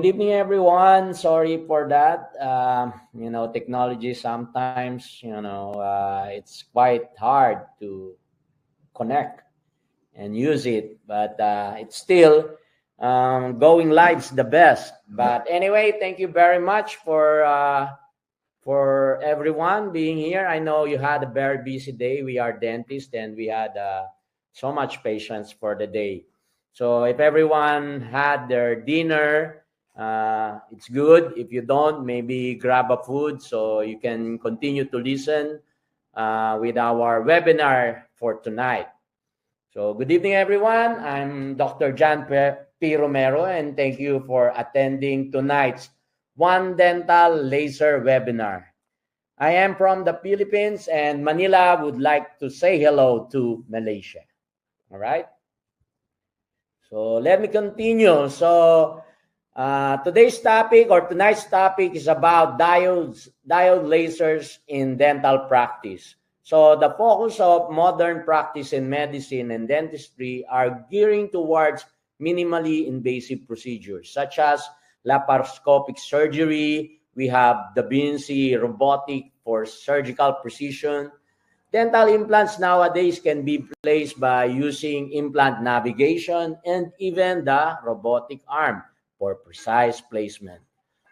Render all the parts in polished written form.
good evening, everyone. Sorry for that. Technology sometimes, it's quite hard to connect and use it, but it's still going live's the best. But anyway, thank you very much for everyone being here. I know you had a very busy day. We are dentists, and we had so much patience for the day. So if everyone had their dinner, it's good. If you don't, maybe grab a food so you can continue to listen with our webinar for tonight. So good evening, everyone. I'm Dr. John P. Romero, and thank you for attending tonight's One Dental Laser webinar. I am from the Philippines, and Manila would like to say hello to Malaysia. All right? So let me continue. So today's topic or tonight's topic is about diode lasers in dental practice. So the focus of modern practice in medicine and dentistry are gearing towards minimally invasive procedures such as laparoscopic surgery. We have Da Vinci robotic for surgical precision. Dental implants nowadays can be placed by using implant navigation and even the robotic arm for precise placement.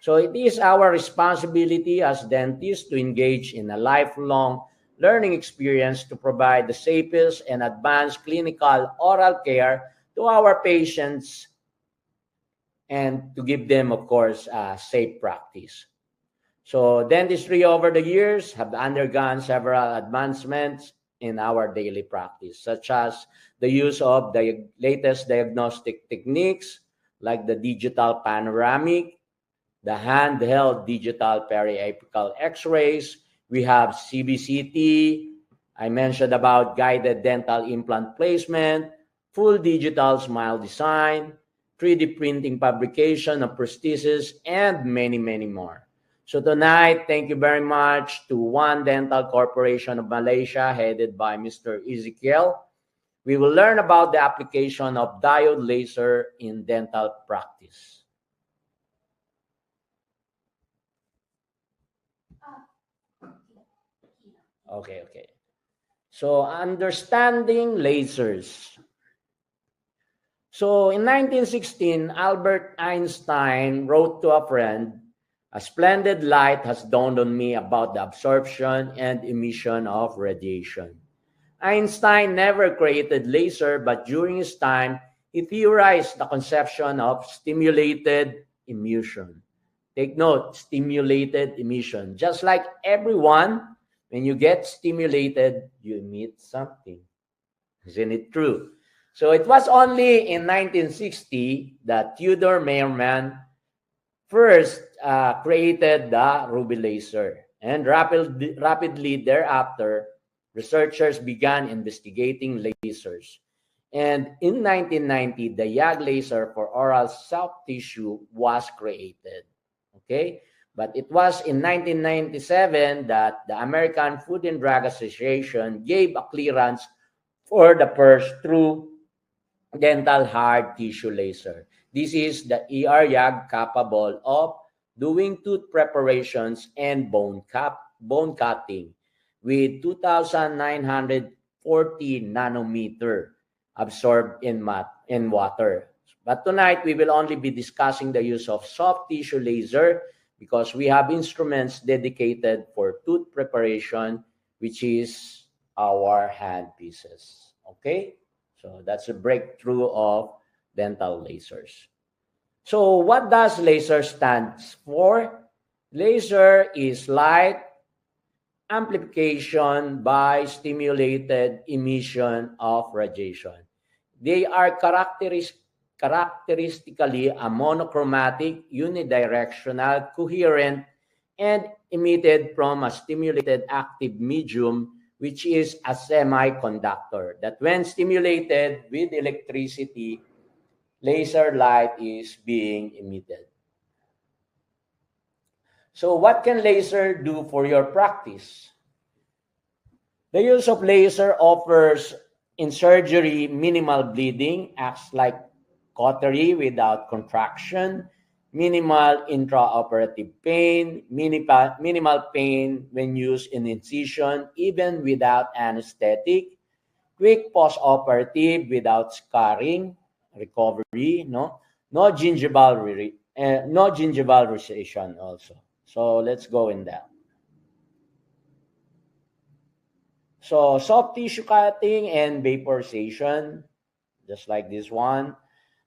So it is our responsibility as dentists to engage in a lifelong learning experience to provide the safest and advanced clinical oral care to our patients and to give them, of course, safe practice. So dentistry over the years have undergone several advancements in our daily practice, such as the use of the latest diagnostic techniques like the digital panoramic, the handheld digital periapical x-rays. We have CBCT. I mentioned about guided dental implant placement, full digital smile design, 3D printing fabrication of prostheses, and many, many more. So tonight, thank you very much to One Dental Corporation of Malaysia, headed by Mr. Ezekiel. We will learn about the application of diode laser in dental practice. Okay. So understanding lasers. So in 1916, Albert Einstein wrote to a friend, "A splendid light has dawned on me about the absorption and emission of radiation." Einstein never created laser, but during his time, he theorized the conception of stimulated emission. Take note, stimulated emission. Just like everyone, when you get stimulated, you emit something. Isn't it true? So it was only in 1960 that Theodore Meiermann first created the ruby laser. And rapidly thereafter, researchers began investigating lasers. And in 1990, the YAG laser for oral soft tissue was created. Okay? But it was in 1997 that the American Food and Drug Association gave a clearance for the first true dental hard tissue laser. This is the ER-YAG capable of doing tooth preparations and bone cutting with 2,940 nanometer absorbed in water. But tonight, we will only be discussing the use of soft tissue laser because we have instruments dedicated for tooth preparation, which is our handpieces. Okay? So that's a breakthrough of dental lasers. So what does laser stand for? Laser is light amplification by stimulated emission of radiation. They are characteristically a monochromatic, unidirectional, coherent, and emitted from a stimulated active medium, which is a semiconductor, that when stimulated with electricity, laser light is being emitted. So what can laser do for your practice? The use of laser offers in surgery minimal bleeding, acts like cautery without contraction, minimal intraoperative pain, minimal pain when used in incision even without anesthetic, quick post-operative without scarring, recovery, no gingival recession also. So let's go in that. So soft tissue cutting and vaporization, just like this one.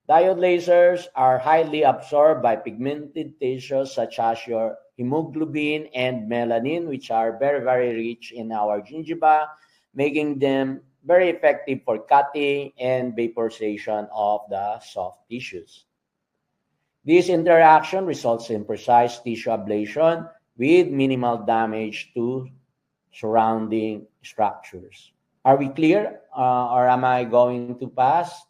Diode lasers are highly absorbed by pigmented tissues such as your hemoglobin and melanin, which are very, very rich in our gingiva, making them very effective for cutting and vaporization of the soft tissues. This interaction results in precise tissue ablation with minimal damage to surrounding structures. Are we clear? Or am I going to pass?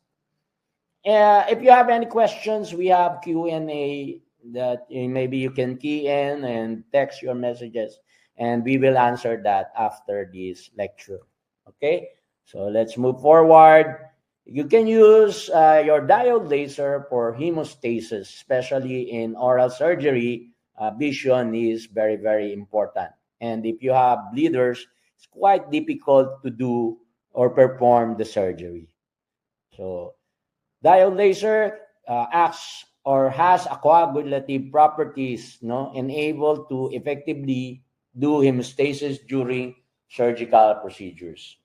If you have any questions, we have Q&A that maybe you can key in and text your messages, and we will answer that after this lecture. Okay, so let's move forward. You can use your diode laser for hemostasis, especially in oral surgery. Vision is very, very important. And if you have bleeders, it's quite difficult to do or perform the surgery. So diode laser acts or has a coagulative properties, and able to effectively do hemostasis during surgical procedures.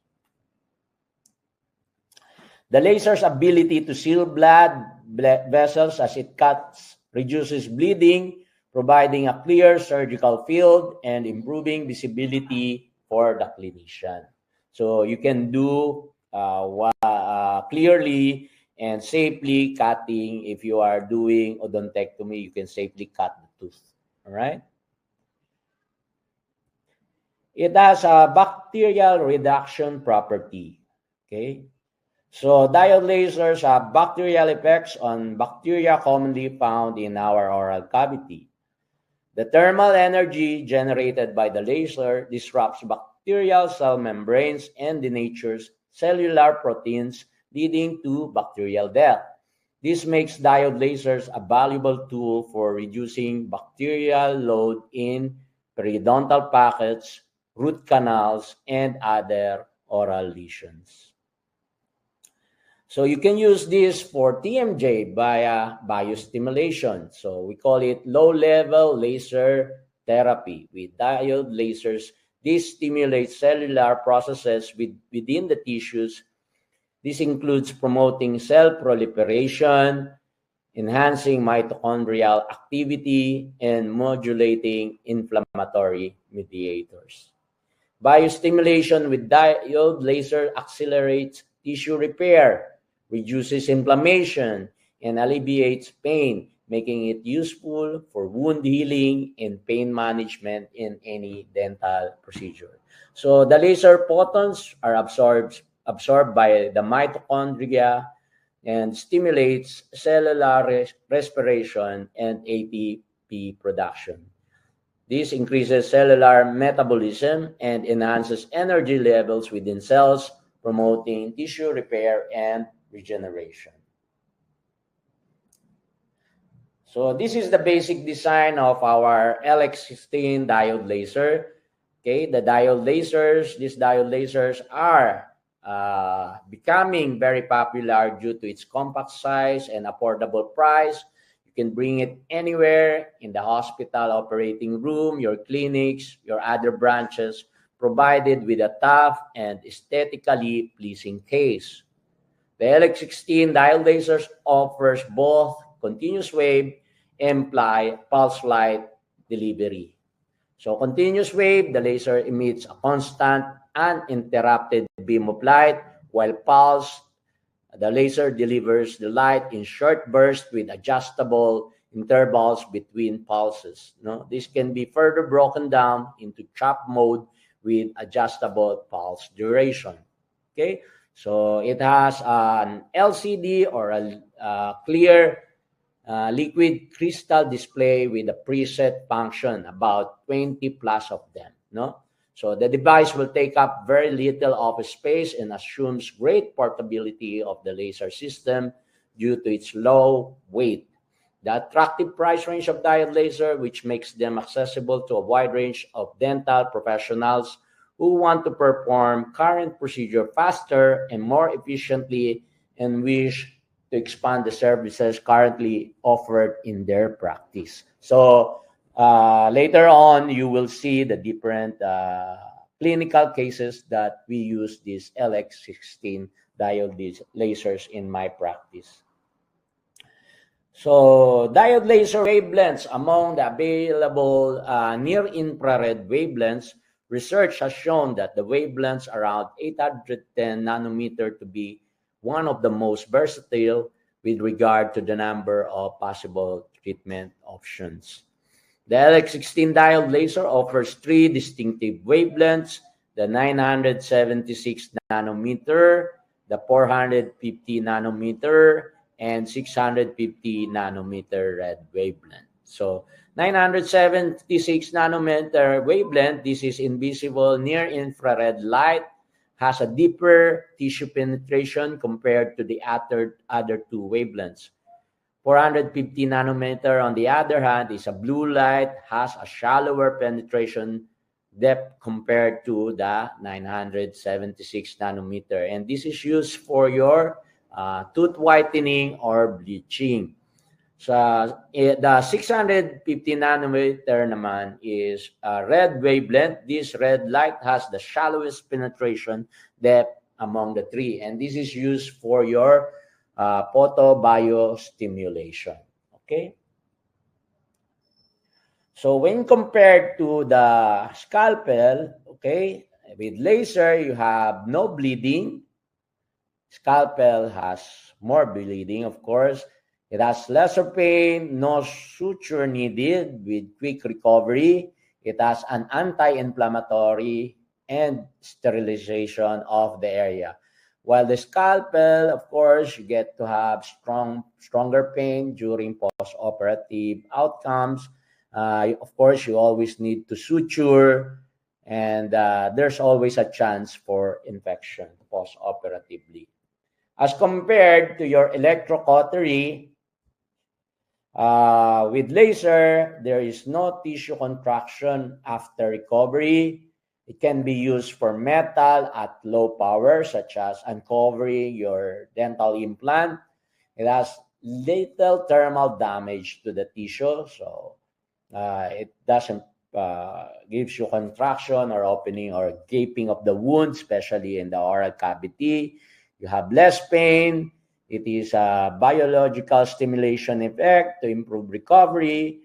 The laser's ability to seal blood vessels as it cuts reduces bleeding, providing a clear surgical field and improving visibility for the clinician. So you can do clearly and safely cutting. If you are doing odontectomy, you can safely cut the tooth. All right. It has a bacterial reduction property. Okay. So diode lasers have bacterial effects on bacteria commonly found in our oral cavity. The thermal energy generated by the laser disrupts bacterial cell membranes and denatures cellular proteins, leading to bacterial death. This makes diode lasers a valuable tool for reducing bacterial load in periodontal pockets, root canals, and other oral lesions. So you can use this for TMJ via biostimulation. So we call it low-level laser therapy with diode lasers. This stimulates cellular processes within the tissues. This includes promoting cell proliferation, enhancing mitochondrial activity, and modulating inflammatory mediators. Biostimulation with diode laser accelerates tissue repair, reduces inflammation, and alleviates pain, making it useful for wound healing and pain management in any dental procedure. So the laser photons are absorbed by the mitochondria and stimulates cellular respiration and ATP production. This increases cellular metabolism and enhances energy levels within cells, promoting tissue repair and regeneration. So this is the basic design of our LX16 diode laser. Okay, these diode lasers are becoming very popular due to its compact size and affordable price. You can bring it anywhere in the hospital operating room, your clinics, your other branches, provided with a tough and aesthetically pleasing case. The LX16 diode lasers offers both continuous wave and pulse light delivery. So continuous wave, the laser emits a constant, uninterrupted beam of light, while pulse, the laser delivers the light in short bursts with adjustable intervals between pulses. This can be further broken down into chop mode with adjustable pulse duration. Okay, so it has an LCD or a clear liquid crystal display with a preset function, about 20 plus of them. So the device will take up very little office space and assumes great portability of the laser system due to its low weight. The attractive price range of diode laser, which makes them accessible to a wide range of dental professionals who want to perform current procedure faster and more efficiently and wish to expand the services currently offered in their practice. So later on, you will see the different clinical cases that we use these LX16 diode lasers in my practice. So, diode laser wavelengths among the available near-infrared wavelengths, research has shown that the wavelengths around 810 nanometer to be one of the most versatile with regard to the number of possible treatment options. The LX16 diode laser offers three distinctive wavelengths: the 976 nanometer, the 450 nanometer, and 650 nanometer red wavelength. So 976 nanometer wavelength, this is invisible near infrared light, has a deeper tissue penetration compared to the other two wavelengths. 450 nanometer, on the other hand, is a blue light, has a shallower penetration depth compared to the 976 nanometer. And this is used for your tooth whitening or bleaching. So the 650 nanometer naman is a red wavelength. This red light has the shallowest penetration depth among the three. And this is used for your photobiostimulation. Okay? So when compared to the scalpel, okay, with laser, you have no bleeding. Scalpel has more bleeding, of course. It has lesser pain, no suture needed with quick recovery. It has an anti-inflammatory and sterilization of the area. While the scalpel, of course, you get to have stronger pain during post-operative outcomes. Of course, you always need to suture, and there's always a chance for infection post-operatively. As compared to your electrocautery, with laser, there is no tissue contraction after recovery. It can be used for metal at low power, such as uncovering your dental implant. It has little thermal damage to the tissue, so it doesn't gives you contraction or opening or gaping of the wound, especially in the oral cavity. You have less pain. It is a biological stimulation effect to improve recovery.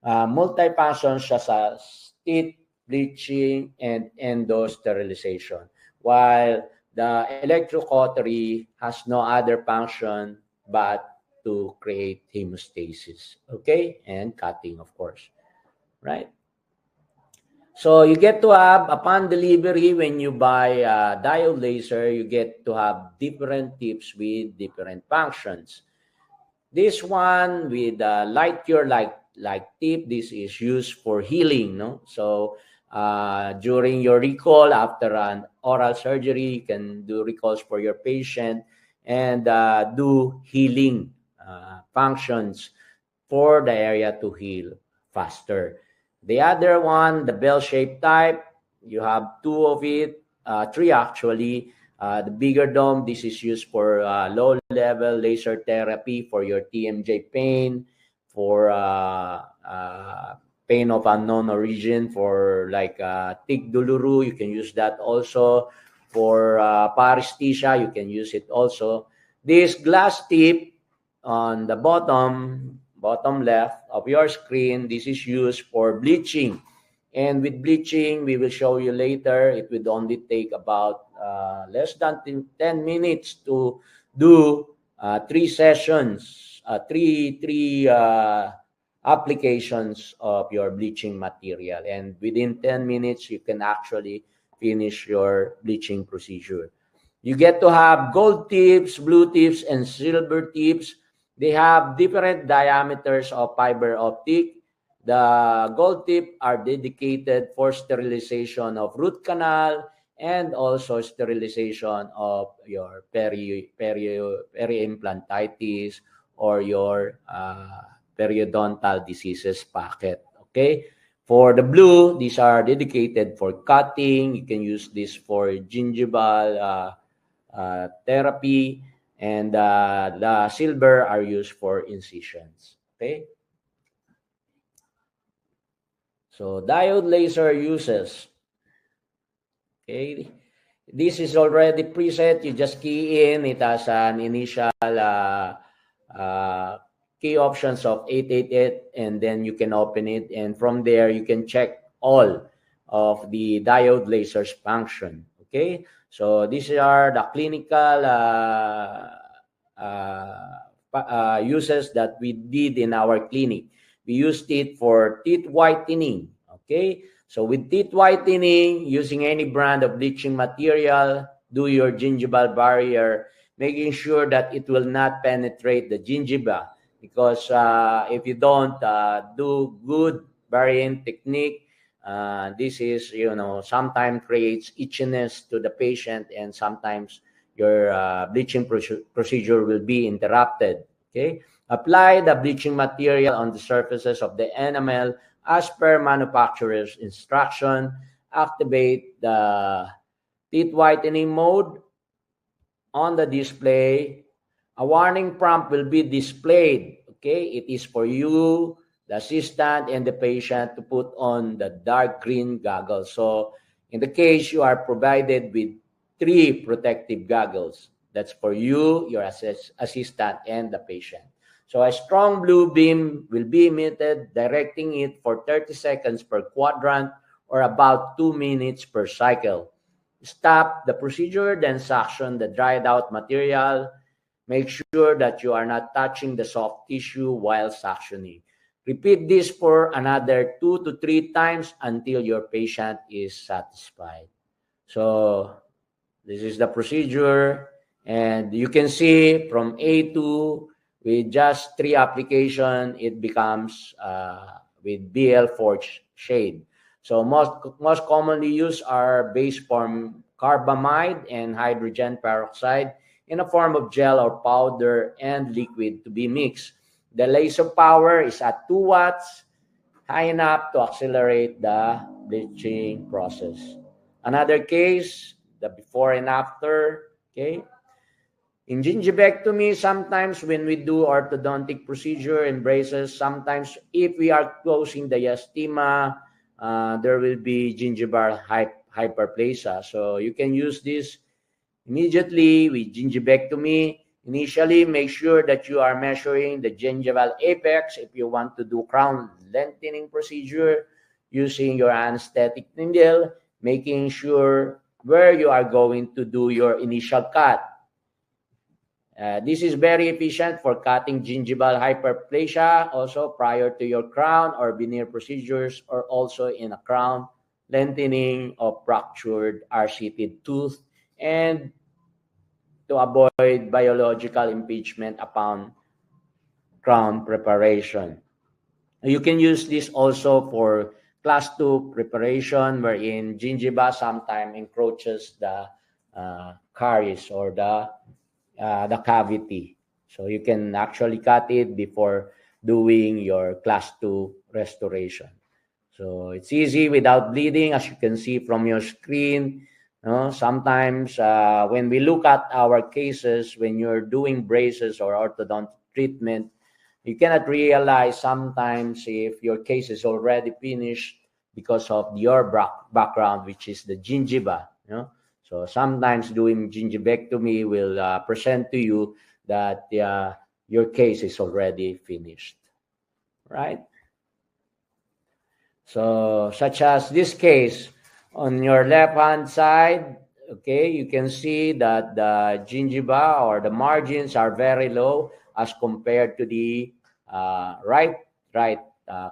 Multifunctions such as teeth bleaching and endosterilization, while the electrocautery has no other function but to create hemostasis, okay, and cutting, of course, right? So you get to have, upon delivery, when you buy a diode laser, you get to have different tips with different functions. This one with light cure like tip, this is used for healing, no? So during your recall after an oral surgery, you can do recalls for your patient and do healing functions for the area to heal faster. The other one, the bell-shaped type, you have two of it, three actually. The bigger dome, this is used for low-level laser therapy for your TMJ pain, for pain of unknown origin, for like tic douloureux, you can use that also. For paresthesia, you can use it also. This glass tip on the bottom left of your screen, this is used for bleaching. And with bleaching, we will show you later, it would only take about less than 10 minutes to do 3 sessions, three applications of your bleaching material. And within 10 minutes, you can actually finish your bleaching procedure. You get to have gold tips, blue tips, and silver tips. They have different diameters of fiber optic. The gold tip are dedicated for sterilization of root canal and also sterilization of your peri-implantitis or your periodontal diseases packet. Okay. For the blue, these are dedicated for cutting. You can use this for gingival therapy, and the silver are used for incisions. Okay. So diode laser uses. Okay. This is already preset. You just key in. It has an initial key options of 888, and then you can open it. And from there, you can check all of the diode lasers function. Okay. So these are the clinical uses that we did in our clinic. We used it for teeth whitening. Okay. So with teeth whitening, using any brand of bleaching material, do your gingival barrier, making sure that it will not penetrate the gingiva. Because if you don't do good burying technique, this is, sometimes creates itchiness to the patient, and sometimes your bleaching procedure will be interrupted. Okay, apply the bleaching material on the surfaces of the enamel as per manufacturer's instruction. Activate the teeth whitening mode on the display. A warning prompt will be displayed. Okay, it is for you, the assistant, and the patient to put on the dark green goggles. So in the case you are provided with 3 protective goggles, that's for you, your assistant, and the patient. So a strong blue beam will be emitted, directing it for 30 seconds per quadrant, or about 2 minutes per cycle. Stop the procedure, then suction the dried out material. Make sure that you are not touching the soft tissue while suctioning. Repeat this for another 2 to 3 times until your patient is satisfied. So this is the procedure, and you can see from A2, with just 3 application, it becomes with BL4 shade. So most commonly used are base form carbamide and hydrogen peroxide in a form of gel or powder and liquid to be mixed. The laser power is at 2 watts, high enough to accelerate the bleaching process. Another case, the before and after. Okay. In gingivectomy, sometimes when we do orthodontic procedure and braces, sometimes if we are closing the diastema, there will be gingival hyperplasia. So you can use this immediately with gingivectomy. Initially, make sure that you are measuring the gingival apex if you want to do crown lengthening procedure using your anesthetic needle, making sure where you are going to do your initial cut. This is very efficient for cutting gingival hyperplasia also prior to your crown or veneer procedures, or also in a crown lengthening of fractured RCT tooth, and to avoid biological impingement upon crown preparation. You can use this also for class 2 preparation, wherein gingiva sometimes encroaches the caries or the cavity. So you can actually cut it before doing your class 2 restoration. So it's easy without bleeding, as you can see from your screen. Sometimes when we look at our cases, when you're doing braces or orthodontic treatment, you cannot realize sometimes if your case is already finished because of your background, which is the gingiva. So sometimes doing gingivectomy will present to you that your case is already finished, right? So such as this case, on your left-hand side, okay, you can see that the gingiva or the margins are very low as compared to the right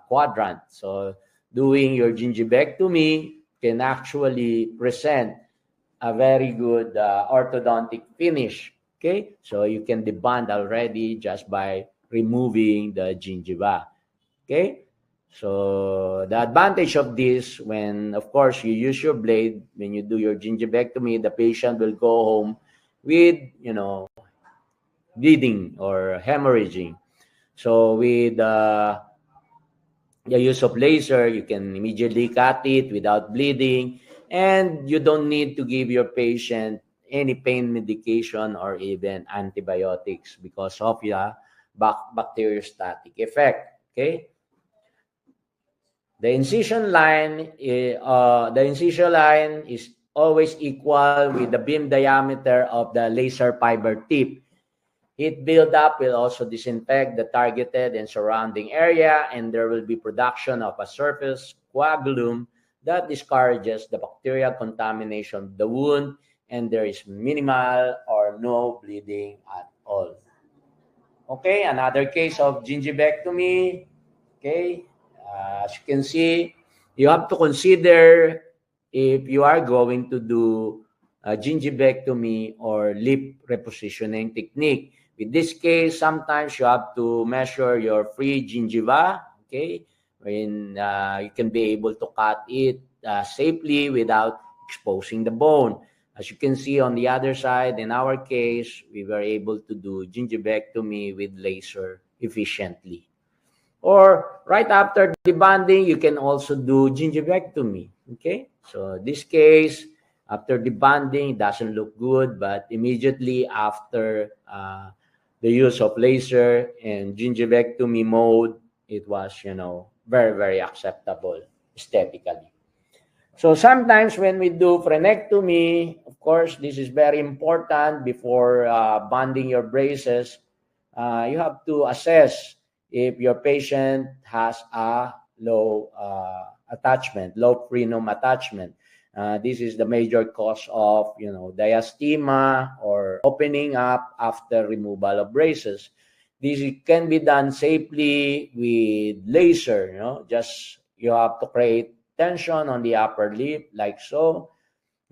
quadrant. So doing your gingivectomy can actually present a very good orthodontic finish. Okay, so you can debond already just by removing the gingiva. Okay, so the advantage of this, when of course you use your blade, when you do your gingivectomy, the patient will go home with bleeding or hemorrhaging. So with the use of laser, you can immediately cut it without bleeding, and you don't need to give your patient any pain medication or even antibiotics because of the bacteriostatic effect. Okay. The incision line is always equal with the beam diameter of the laser fiber tip. Heat buildup will also disinfect the targeted and surrounding area, and there will be production of a surface coagulum that discourages the bacterial contamination of the wound, and there is minimal or no bleeding at all. Okay, another case of gingivectomy. Okay, as you can see, you have to consider if you are going to do a gingivectomy or lip repositioning technique. In this case, sometimes you have to measure your free gingiva, okay, when you can be able to cut it safely without exposing the bone. As you can see on the other side, in our case, we were able to do gingivectomy with laser efficiently. Or right after debonding, you can also do gingivectomy. Okay, so this case, after debonding, it doesn't look good, but immediately after the use of laser and gingivectomy mode, it was, very, very acceptable aesthetically. So sometimes when we do frenectomy, of course, this is very important before bonding your braces. You have to assess if your patient has a low attachment, low frenum attachment. This is the major cause of, diastema or opening up after removal of braces. This can be done safely with laser. Just you have to create tension on the upper lip like so.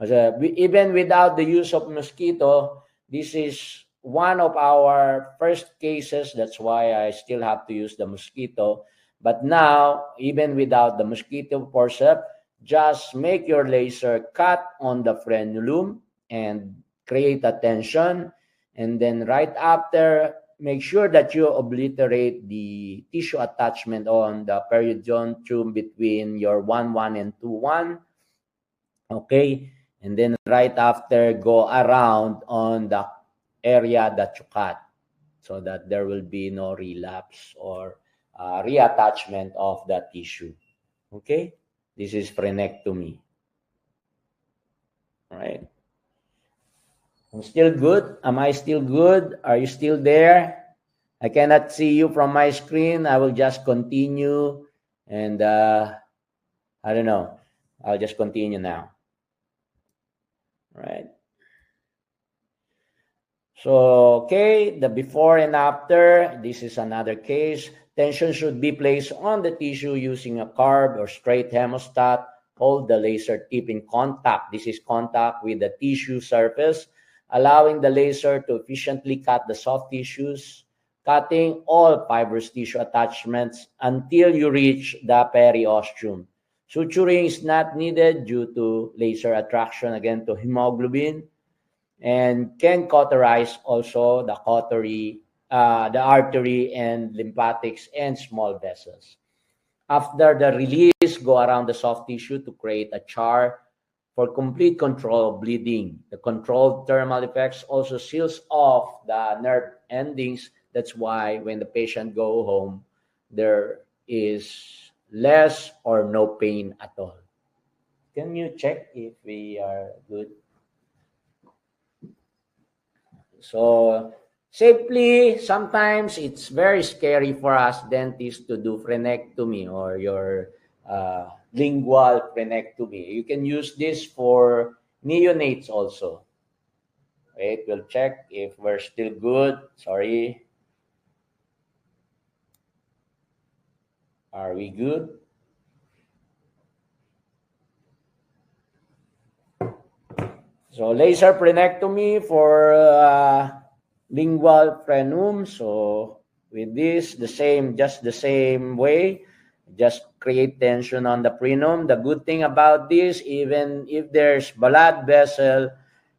Even without the use of mosquito, this is one of our first cases. That's why I still have to use the mosquito. But now, even without the mosquito forceps, just make your laser cut on the frenulum and create a tension. And then right after, make sure that you obliterate the tissue attachment on the periodontium between your 1-1 and 2-1. Okay. And then right after, go around on the area that you cut so that there will be no relapse or reattachment of the tissue. Okay. This is frenectomy. All right. I'm still good. Am I still good? Are you still there? I cannot see you from my screen. I will just continue. And I don't know. I'll just continue now. All right. So, okay, the before and after, this is another case. Tension should be placed on the tissue using a carved or straight hemostat. Hold the laser tip in contact. This is contact with the tissue surface, allowing the laser to efficiently cut the soft tissues, cutting all fibrous tissue attachments until you reach the periosteum. Suturing is not needed due to laser attraction again to hemoglobin, and can cauterize also the artery and lymphatics and small vessels. After the release, go around the soft tissue to create a char for complete control of bleeding. The controlled thermal effects also seals off the nerve endings. That's why when the patient go home, there is less or no pain at all. Can you check if we are good? So safely, sometimes it's very scary for us dentists to do frenectomy or your lingual frenectomy. You can use this for neonates also. Wait, we'll check if we're still good. Sorry. Are we good? So laser frenectomy for lingual frenum. So with this, just the same way, just create tension on the frenum. The good thing about this, even if there's blood vessel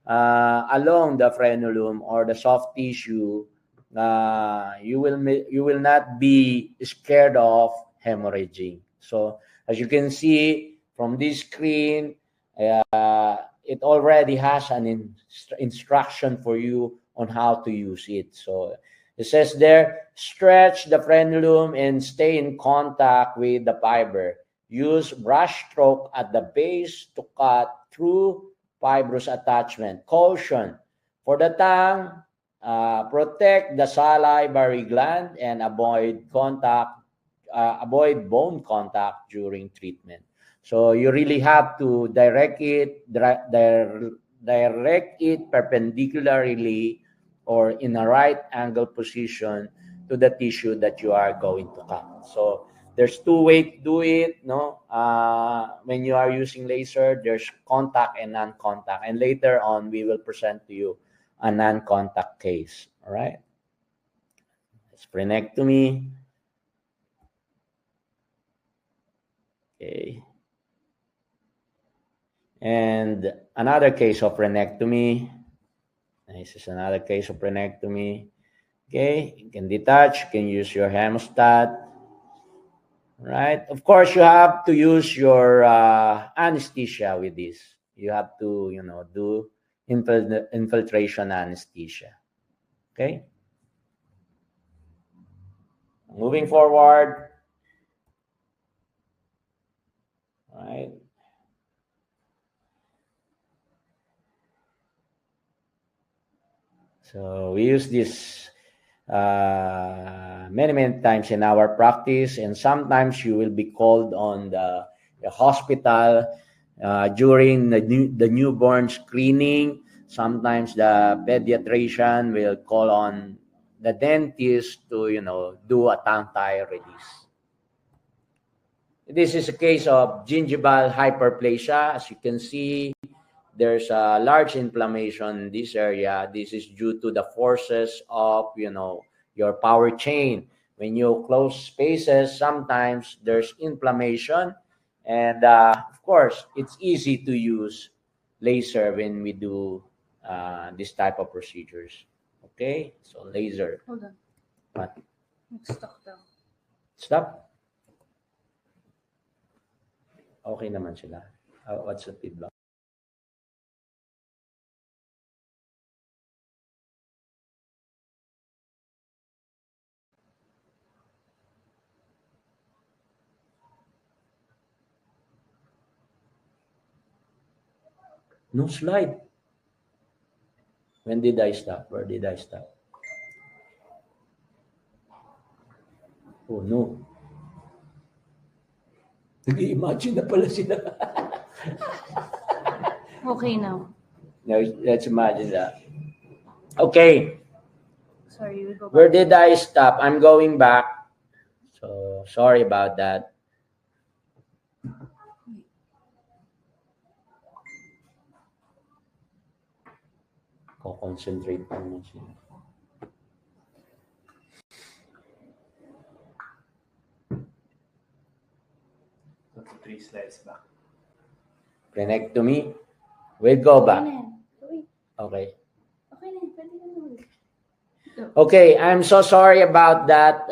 along the frenulum or the soft tissue, you will not be scared of hemorrhaging. So as you can see from this screen, it already has an instruction for you on how to use it. So it says there, stretch the frenulum and stay in contact with the fiber. Use brush stroke at the base to cut through fibrous attachment. Caution, for the tongue, protect the salivary gland and avoid bone contact during treatment. So you really have to direct it perpendicularly or in a right angle position to the tissue that you are going to cut. So there's two ways to do it. No, when you are using laser, there's contact and non-contact, and later on we will present to you a non-contact case. All right, splenectomy. Okay. And another case of frenectomy. This is another case of frenectomy. Okay, you can detach, you can use your hemostat. Right? Of course, you have to use your anesthesia with this. You have to, do infiltration anesthesia. Okay? Moving forward. Right? So we use this many times in our practice, and sometimes you will be called on the hospital during the newborn screening. Sometimes the pediatrician will call on the dentist to do a tongue tie release. This is a case of gingival hyperplasia. As you can see, there's a large inflammation in this area. This is due to the forces of, your power chain. When you close spaces, sometimes there's inflammation. And of course, it's easy to use laser when we do this type of procedures. Okay? So laser. Hold on. What? Stop daw. Stop? Okay naman sila. What's the feedback? No slide. When did I stop? Where did I stop? Oh, no. Nag-imagine na pala sila. Okay now. Now, let's imagine that. Okay. Sorry, we go back. Where did I stop? I'm going back. So, sorry about that. Concentrate pa naman siya. Go to 3 slides back. Frenectomy. We'll go back. Okay. Okay, I'm so sorry about that.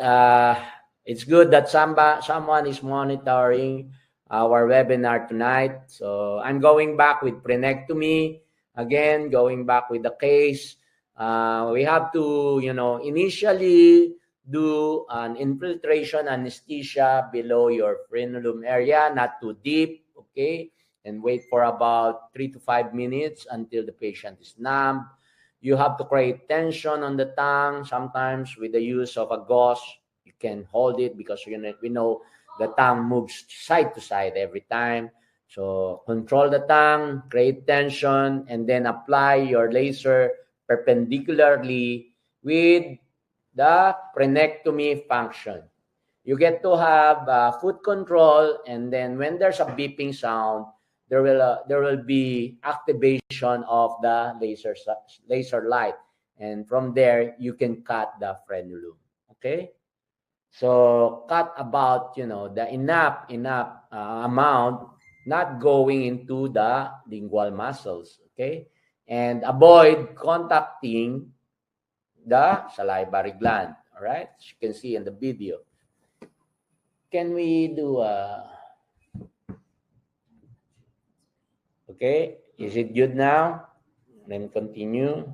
It's good that someone is monitoring our webinar tonight. So I'm going back with frenectomy. Again, going back with the case. We have to, initially do an infiltration anesthesia below your frenulum area, not too deep, okay? And wait for about 3 to 5 minutes until the patient is numb. You have to create tension on the tongue. Sometimes with the use of a gauze, you can hold it because we know the tongue moves side to side every time. So control the tongue, create tension, and then apply your laser perpendicularly with the frenectomy function. You get to have foot control, and then when there's a beeping sound, there will be activation of the laser light, and from there you can cut the frenulum. Okay, so cut about the enough amount, not going into the lingual muscles. Okay, and avoid contacting the salivary gland. All right, as you can see in the video. Can we do okay? Is it good now? Then continue.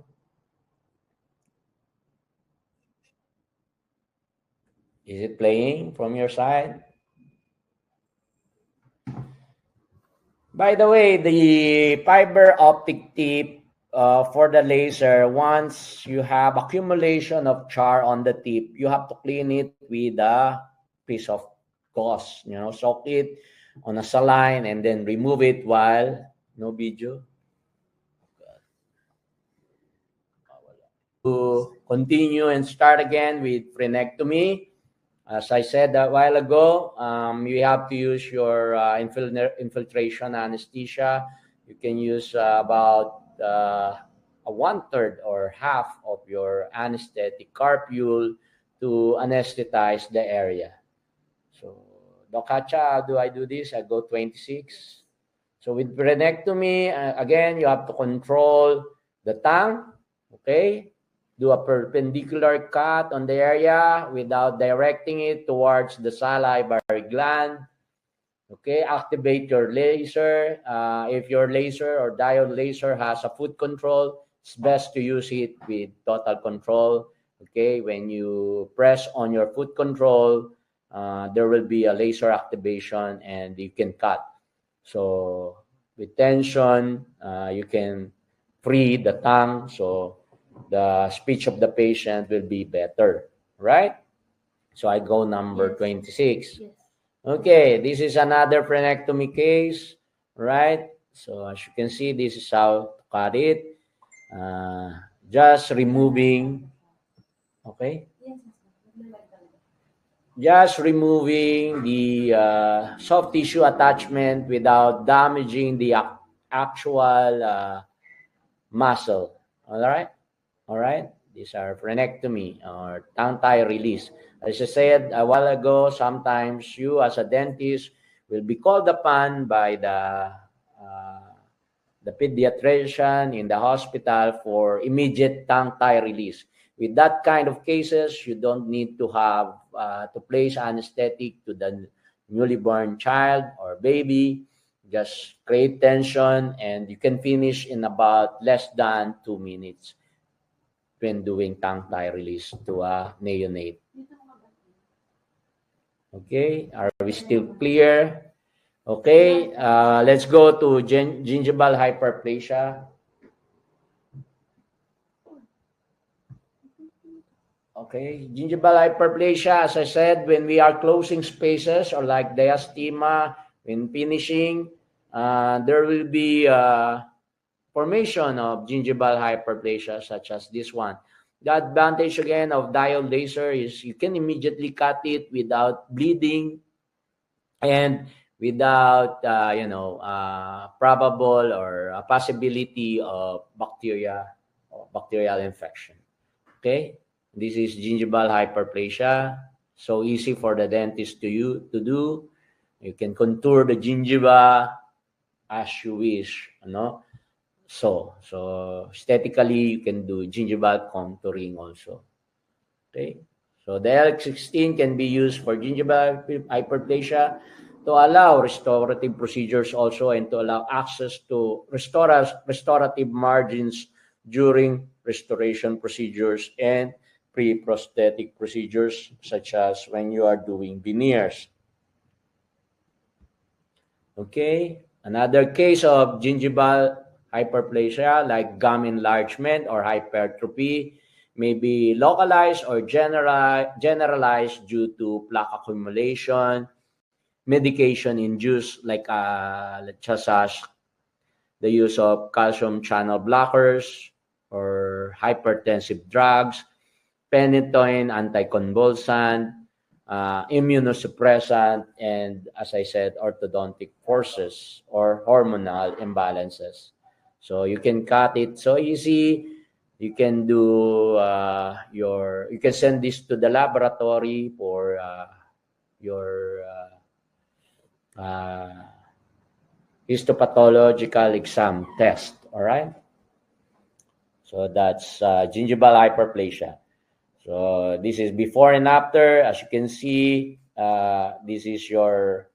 Is it playing from your side? By the way, the fiber optic tip for the laser, once you have accumulation of char on the tip, you have to clean it with a piece of gauze. You know, soak it on a saline and then remove it while no video. To continue and start again with frenectomy. As I said a while ago, you have to use your infiltration anesthesia. You can use about a 1/3 or half of your anesthetic carpule to anesthetize the area. So, Doc Hacha, how do I do this? I go 26. So with frenectomy, again, you have to control the tongue, okay? Do a perpendicular cut on the area without directing it towards the salivary gland. Okay, activate your laser. If your laser or diode laser has a foot control, it's best to use it with total control. Okay, when you press on your foot control, there will be a laser activation and you can cut. So with tension, you can free the tongue. So the speech of the patient will be better, right? So I go number 26. Yes. Okay, this is another frenectomy case, right? So as you can see, this is how to cut it. Just removing, okay? Just removing the soft tissue attachment without damaging the actual muscle, all right? All right, these are frenectomy or tongue tie release. As I said a while ago, sometimes you as a dentist will be called upon by the pediatrician in the hospital for immediate tongue tie release. With that kind of cases, you don't need to have to place anesthetic to the newly born child or baby. Just create tension and you can finish in about less than 2 minutes when doing tongue tie release to a neonate. Okay, are we still clear? Okay, let's go to gingival hyperplasia. Okay, gingival hyperplasia, as I said, when we are closing spaces or like diastema, when finishing, there will be formation of gingival hyperplasia such as this one. The advantage again of diode laser is you can immediately cut it without bleeding and without probable or a possibility of bacteria or bacterial infection. Okay, this is gingival hyperplasia. So easy for the dentist to do. You can contour the gingiva as you wish, So aesthetically, you can do gingival contouring also. Okay. So the LX16 can be used for gingival hyperplasia to allow restorative procedures also and to allow access to restorative margins during restoration procedures and pre-prosthetic procedures such as when you are doing veneers. Okay. Another case of gingival hyperplasia like gum enlargement or hypertrophy may be localized or generalized due to plaque accumulation, medication induced like such as the use of calcium channel blockers or hypertensive drugs, phenytoin anticonvulsant, immunosuppressant, and as I said, orthodontic forces or hormonal imbalances. So you can cut it so easy. You can do you can send this to the laboratory for your histopathological exam test. All right. So that's gingival hyperplasia. So this is before and after. As you can see, this is your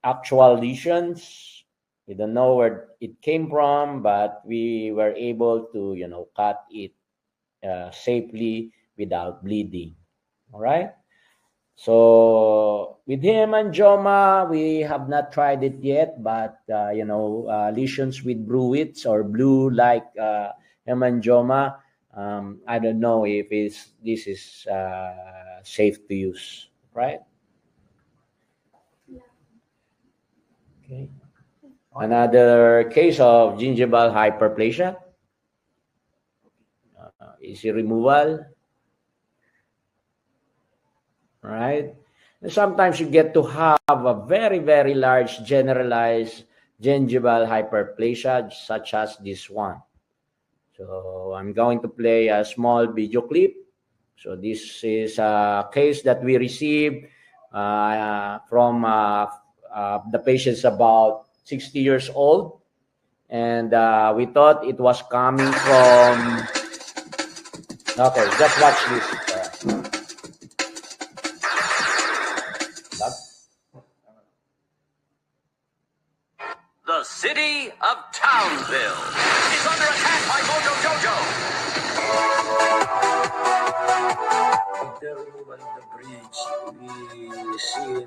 actual lesions. We don't know where it came from, but we were able to, cut it safely without bleeding. All right. So with hemangioma, we have not tried it yet, but lesions with bruits or blue-like hemangioma, I don't know if this is safe to use, right? Okay. Another case of gingival hyperplasia. Easy removal. Right? And sometimes you get to have a very, very large generalized gingival hyperplasia, such as this one. So I'm going to play a small video clip. So this is a case that we received from the patient's about 60 years old. And we thought it was coming from... Okay, just watch this. The city of Townsville is under attack by Mojo Jojo. After removal of the bridge, we see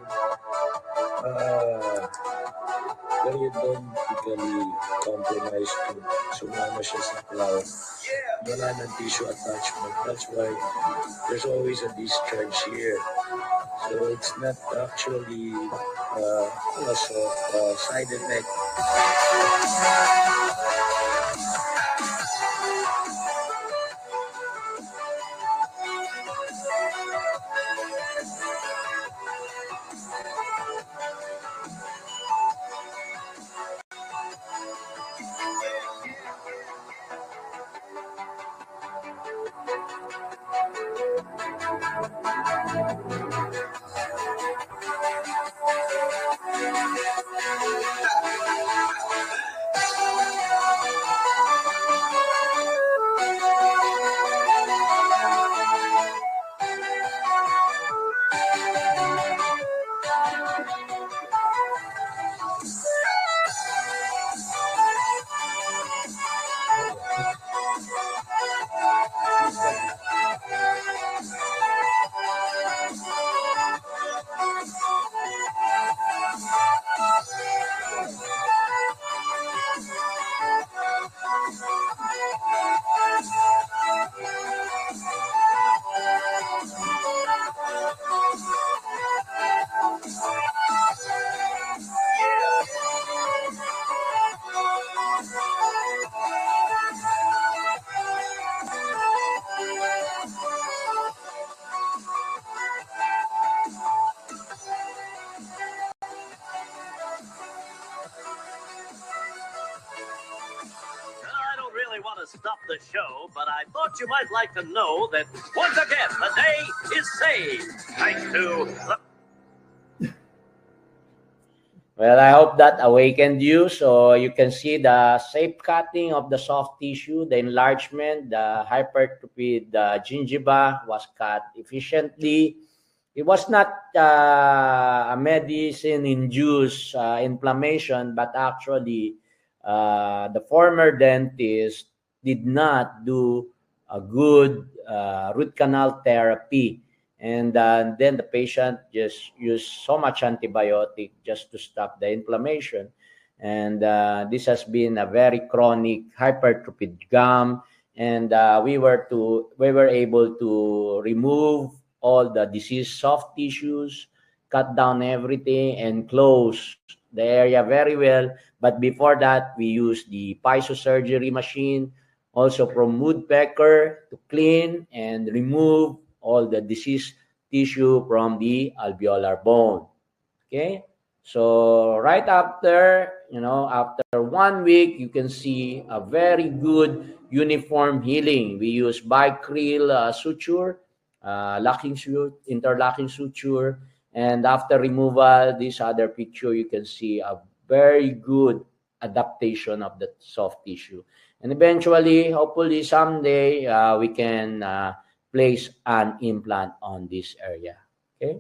periodontically compromised to sumama siya sa cloud. Wala ng tissue attachment. That's why there's always a discharge here. So it's not actually cause of side effect. Stop the show, but I thought you might like to know that once again the day is saved thanks to Well, I hope that awakened you. So you can see the safe cutting of the soft tissue, the enlargement, the hypertrophy, the gingiva was cut efficiently. It was not a medicine-induced inflammation, but actually the former dentist did not do a good root canal therapy. And then the patient just used so much antibiotic just to stop the inflammation. And this has been a very chronic hypertrophied gum. And we were able to remove all the diseased soft tissues, cut down everything, and close the area very well. But before that, we used the piezosurgery machine, also from woodpecker, to clean and remove all the diseased tissue from the alveolar bone. Okay, so right after, after 1 week, you can see a very good uniform healing. We use bicryl suture, interlocking suture, and after removal, this other picture, you can see a very good adaptation of the soft tissue. And eventually, hopefully someday, we can place an implant on this area. Okay.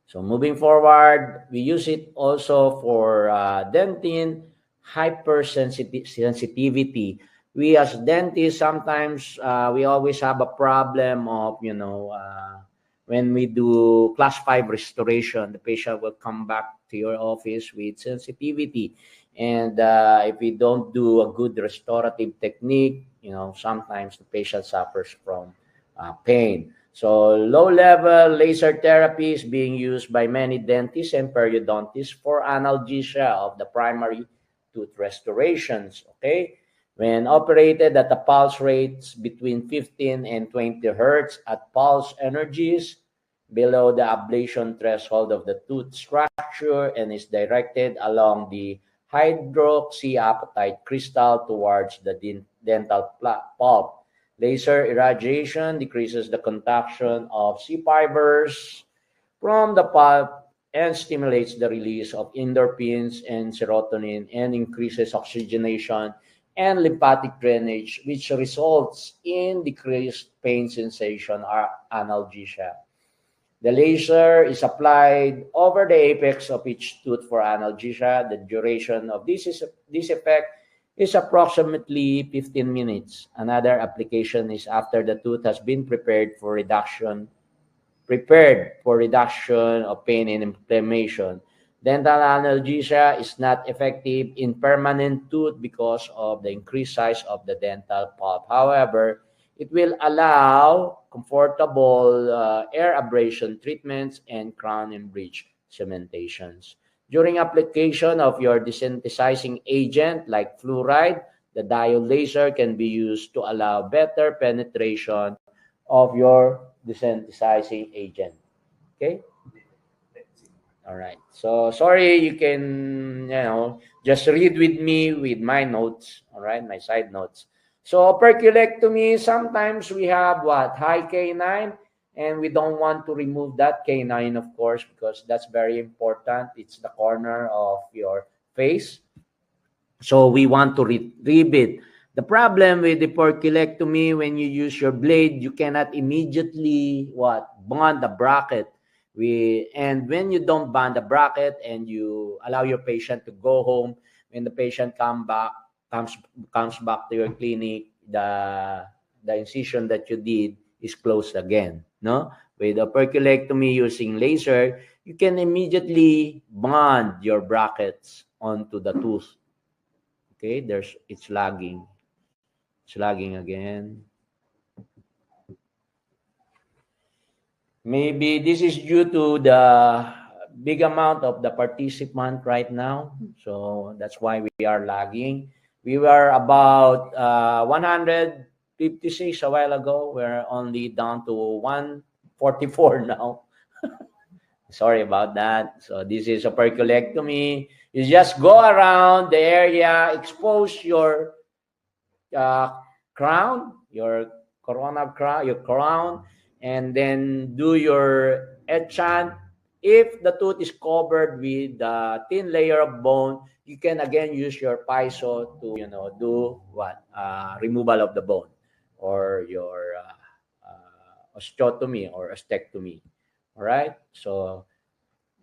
So moving forward, we use it also for dentin hypersensitivity. We as dentists, sometimes we always have a problem of, when we do class 5 restoration, the patient will come back to your office with sensitivity. And if we don't do a good restorative technique, sometimes the patient suffers from pain. So low-level laser therapy is being used by many dentists and periodontists for analgesia of the primary tooth restorations, okay? When operated at a pulse rates between 15 and 20 hertz at pulse energies below the ablation threshold of the tooth structure and is directed along the hydroxyapatite crystal towards the dental pulp. Laser irradiation decreases the conduction of C fibers from the pulp and stimulates the release of endorphins and serotonin and increases oxygenation and lymphatic drainage, which results in decreased pain sensation or analgesia. The laser is applied over the apex of each tooth for analgesia. The duration of this effect is approximately 15 minutes. Another application is after the tooth has been prepared for reduction of pain and inflammation. Dental analgesia is not effective in permanent tooth because of the increased size of the dental pulp. However, it will allow comfortable air abrasion treatments and crown and bridge cementations. During application of your desensitizing agent like fluoride, the diode laser can be used to allow better penetration of your desensitizing agent. Okay? All right. So sorry, you can, just read with me with my notes, all right, my side notes. So operculectomy, sometimes we have high canine, and we don't want to remove that canine, of course, because that's very important. It's the corner of your face. So we want to rebid. The problem with the operculectomy, when you use your blade, you cannot immediately bond the bracket. And when you don't bond the bracket and you allow your patient to go home, when the patient comes back to your clinic, the incision that you did is closed again. No, with operculectomy using laser, you can immediately bond your brackets onto the tooth. Okay, it's lagging. It's lagging again. Maybe this is due to the big amount of the participant right now. So that's why we are lagging. We were about 156 a while ago. We're only down to 144 now. Sorry about that. So this is operculectomy. You just go around the area, expose your crown, your crown, and then do your etchant. If the tooth is covered with a thin layer of bone, you can again use your piezo to do removal of the bone, or your osteotomy or ostectomy. All right. So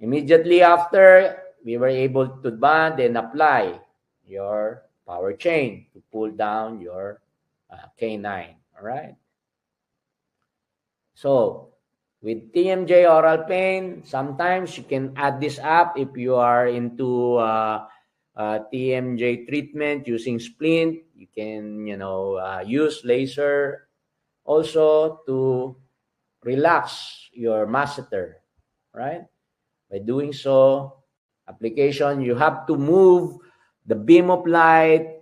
immediately after, we were able to bond and apply your power chain to pull down your canine. All right. So with TMJ oral pain, sometimes you can add this up if you are into TMJ treatment using splint. You can, use laser also to relax your masseter, right? By doing so, application, you have to move the beam of light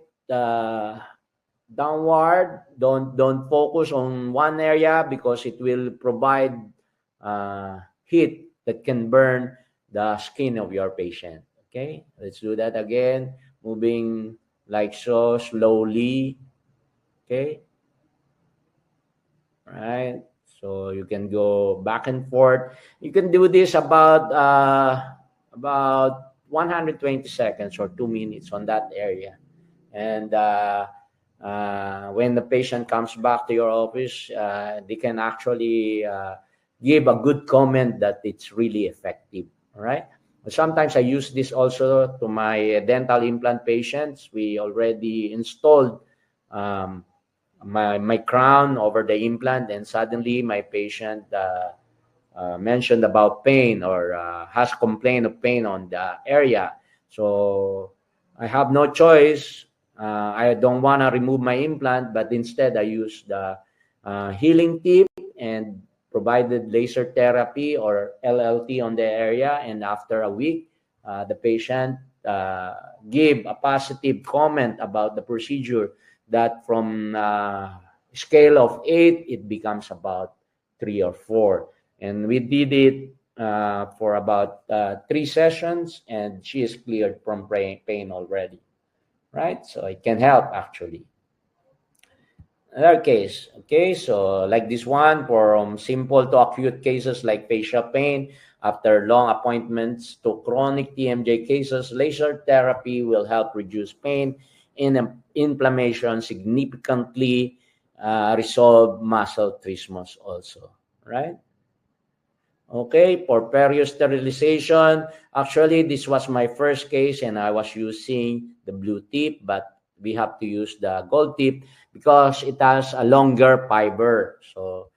downward. Don't focus on one area because it will provide heat that can burn the skin of your patient. Okay, let's do that again. Moving like so, slowly. Okay. All right. So you can go back and forth. You can do this about 120 seconds or 2 minutes on that area. And when the patient comes back to your office, they can actually give a good comment that it's really effective. All right. Sometimes I use this also to my dental implant patients. We already installed my crown over the implant, and suddenly my patient mentioned about pain or has complained of pain on the area. So I have no choice. I don't want to remove my implant, but instead I use the healing tip and provided laser therapy or LLT on the area. And after a week, the patient gave a positive comment about the procedure that from scale of 8, it becomes about 3 or 4. And we did it for about 3 sessions, and she is cleared from pain already, right? So it can help actually. Another case, okay, so like this one, from simple to acute cases like facial pain after long appointments to chronic TMJ cases, laser therapy will help reduce pain and inflammation, significantly resolve muscle trismus also, right? Okay, for periosterilization, actually this was my first case and I was using the blue tip, but we have to use the gold tip because it has a longer fiber. So,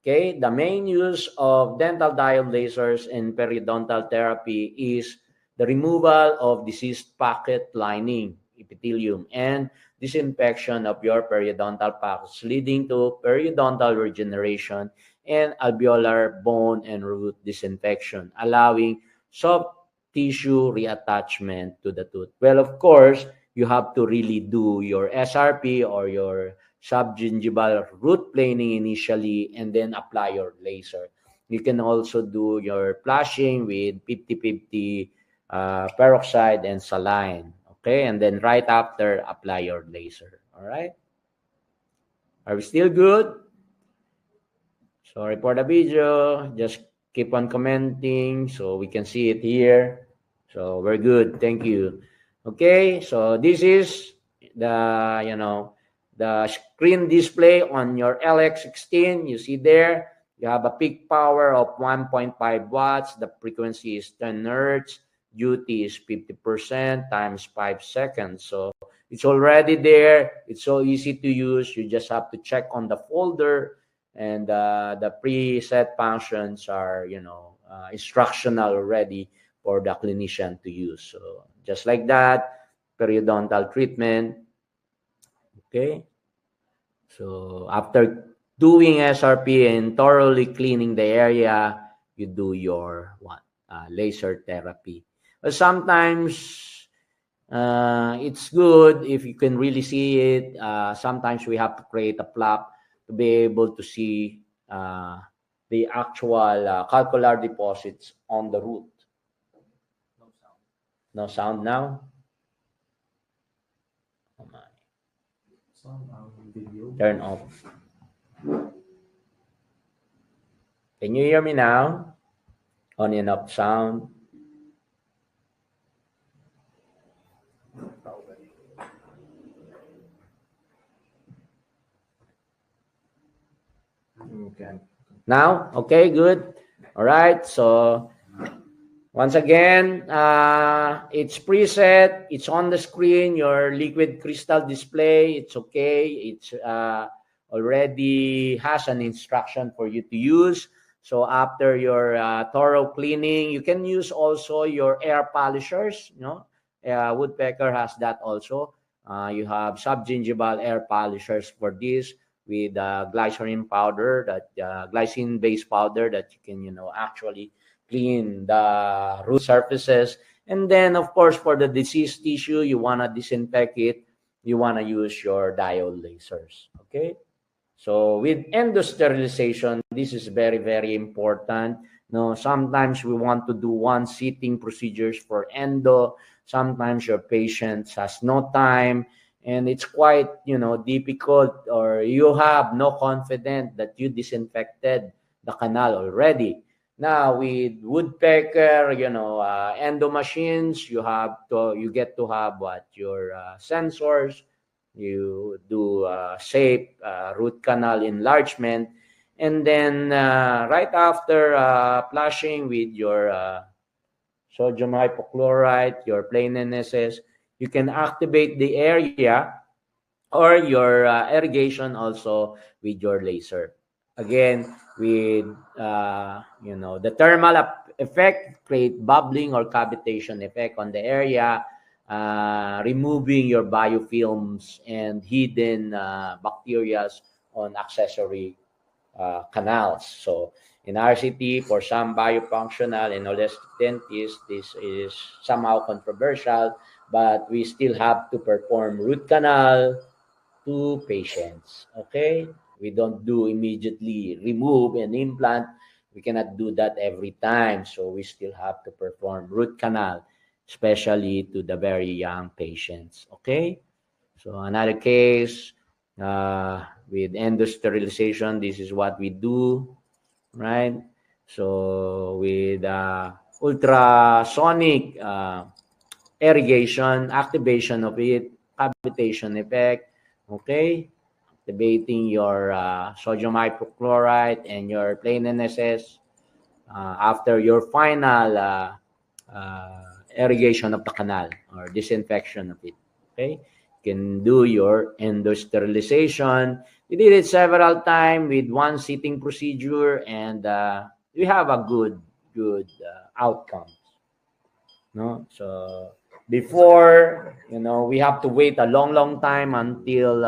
okay, the main use of dental diode lasers in periodontal therapy is the removal of diseased pocket lining, epithelium, and disinfection of your periodontal pockets, leading to periodontal regeneration and alveolar bone and root disinfection, allowing soft tissue reattachment to the tooth. Well, of course, you have to really do your SRP or your subgingival root planing initially and then apply your laser. You can also do your flushing with 50-50 peroxide and saline. Okay, and then right after, apply your laser. All right. Are we still good? Sorry for the video. Just keep on commenting so we can see it here. So we're good. Thank you. Okay, so this is the, the screen display on your LX16. You see there, you have a peak power of 1.5 watts. The frequency is 10 hertz. Duty is 50% times 5 seconds. So it's already there. It's so easy to use. You just have to check on the folder, and the preset functions are, instructional already for the clinician to use. So just like that, periodontal treatment. Okay. So after doing SRP and thoroughly cleaning the area, you do your laser therapy. But sometimes it's good if you can really see it. Sometimes we have to create a flap to be able to see the actual calcular deposits on the root. No sound now? Oh my. Turn off. Can you hear me now? On and off sound. Okay. Now? Okay, good. All right. So once again, it's preset. It's on the screen. Your liquid crystal display. It's okay. It's already has an instruction for you to use. So after your thorough cleaning, you can use also your air polishers. Woodpecker has that also. You have subgingival air polishers for this with glycerin powder, that glycine-based powder that you can, actually clean the root surfaces. And then, of course, for the diseased tissue, you want to disinfect it. You want to use your diode lasers. Okay. So with endosterilization, this is very, very important. Sometimes we want to do one sitting procedures for endo. Sometimes your patient has no time, and it's quite, difficult, or you have no confidence that you disinfected the canal already. Now with Woodpecker, endo machines, you get to have your sensors you do safe root canal enlargement, and then right after flushing with your sodium hypochlorite, your plain NSS, you can activate the area or your irrigation also with your laser. Again, with the thermal effect, create bubbling or cavitation effect on the area, removing your biofilms and hidden bacteria on accessory canals. So in RCT, for some biofunctional and holistic dentists, this is somehow controversial, but we still have to perform root canal to patients. Okay? We don't do immediately remove an implant. We cannot do that every time. So we still have to perform root canal, especially to the very young patients. Okay? So another case, with endosterilization, this is what we do, right? So with ultrasonic irrigation, activation of it, cavitation effect, okay? Activating your sodium hypochlorite and your plain NSS after your final irrigation of the canal or disinfection of it, okay? Can do your endosterilization. We did it several times with one sitting procedure, and we have a good outcomes. No, so before we have to wait a long time until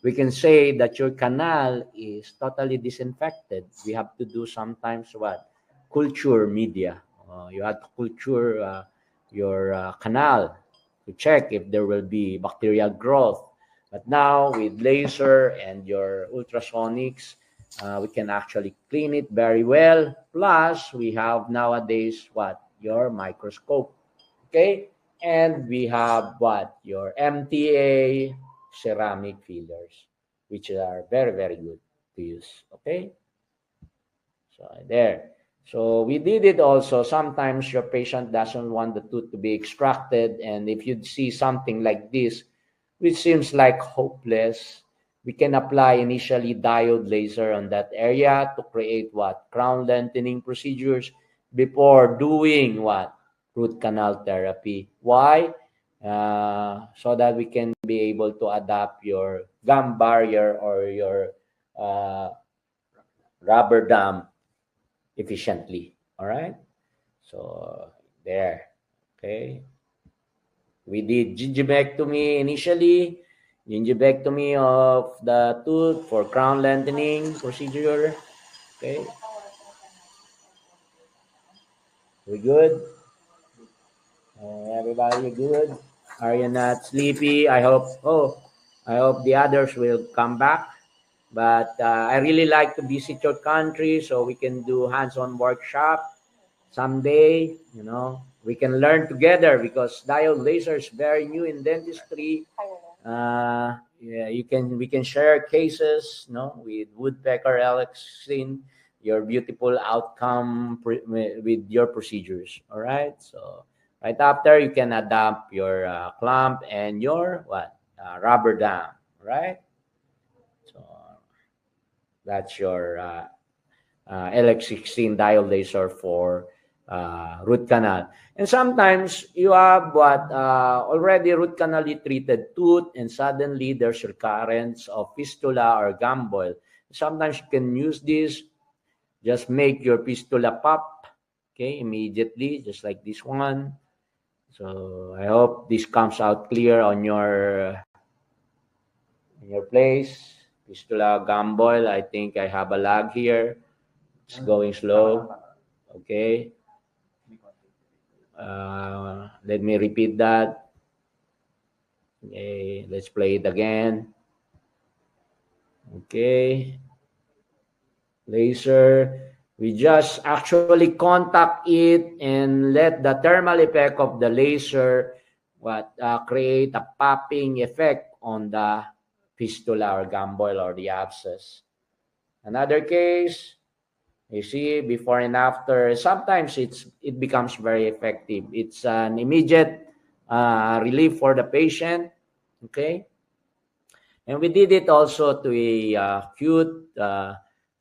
we can say that your canal is totally disinfected. We have to do sometimes what culture media. You have to culture your canal to check if there will be bacterial growth. But now with laser and your ultrasonics, we can actually clean it very well. Plus, we have nowadays your microscope, okay? And we have your MTA ceramic fillers, which are very, very good to use, okay? So there. So we did it also. Sometimes your patient doesn't want the tooth to be extracted, and if you see something like this, which seems like hopeless, we can apply initially diode laser on that area to create crown lengthening procedures before doing root canal therapy. Why? So that we can be able to adapt your gum barrier or your rubber dam efficiently. All right. So there. Okay. We did gingivectomy initially. Gingivectomy of the tooth for crown lengthening procedure. Okay. We good? Everybody good? Are you not sleepy? I hope the others will come back. But I really like to visit your country so we can do hands-on workshop someday. We can learn together because diode laser is very new in dentistry. We can share cases, with woodpecker Alexin, your beautiful outcome with your procedures. All right. So right after you can adapt your clamp and your rubber dam. Right. So that's your LX16 diode laser for root canal. And sometimes you have already root canally treated tooth, and suddenly there's recurrence of fistula or gum boil. Sometimes you can use this, just make your fistula pop, okay, immediately, just like this one. So I hope this comes out clear on your place. Fistula gum boil. I think I have a lag here. It's going slow. Okay. Let me repeat that. Okay, let's play it again. Okay. Laser. We just actually contact it and let the thermal effect of the laser create a popping effect on the fistula or gum boil or the abscess. Another case, you see before and after. Sometimes it becomes very effective. It's an immediate relief for the patient. Okay, And we did it also to a acute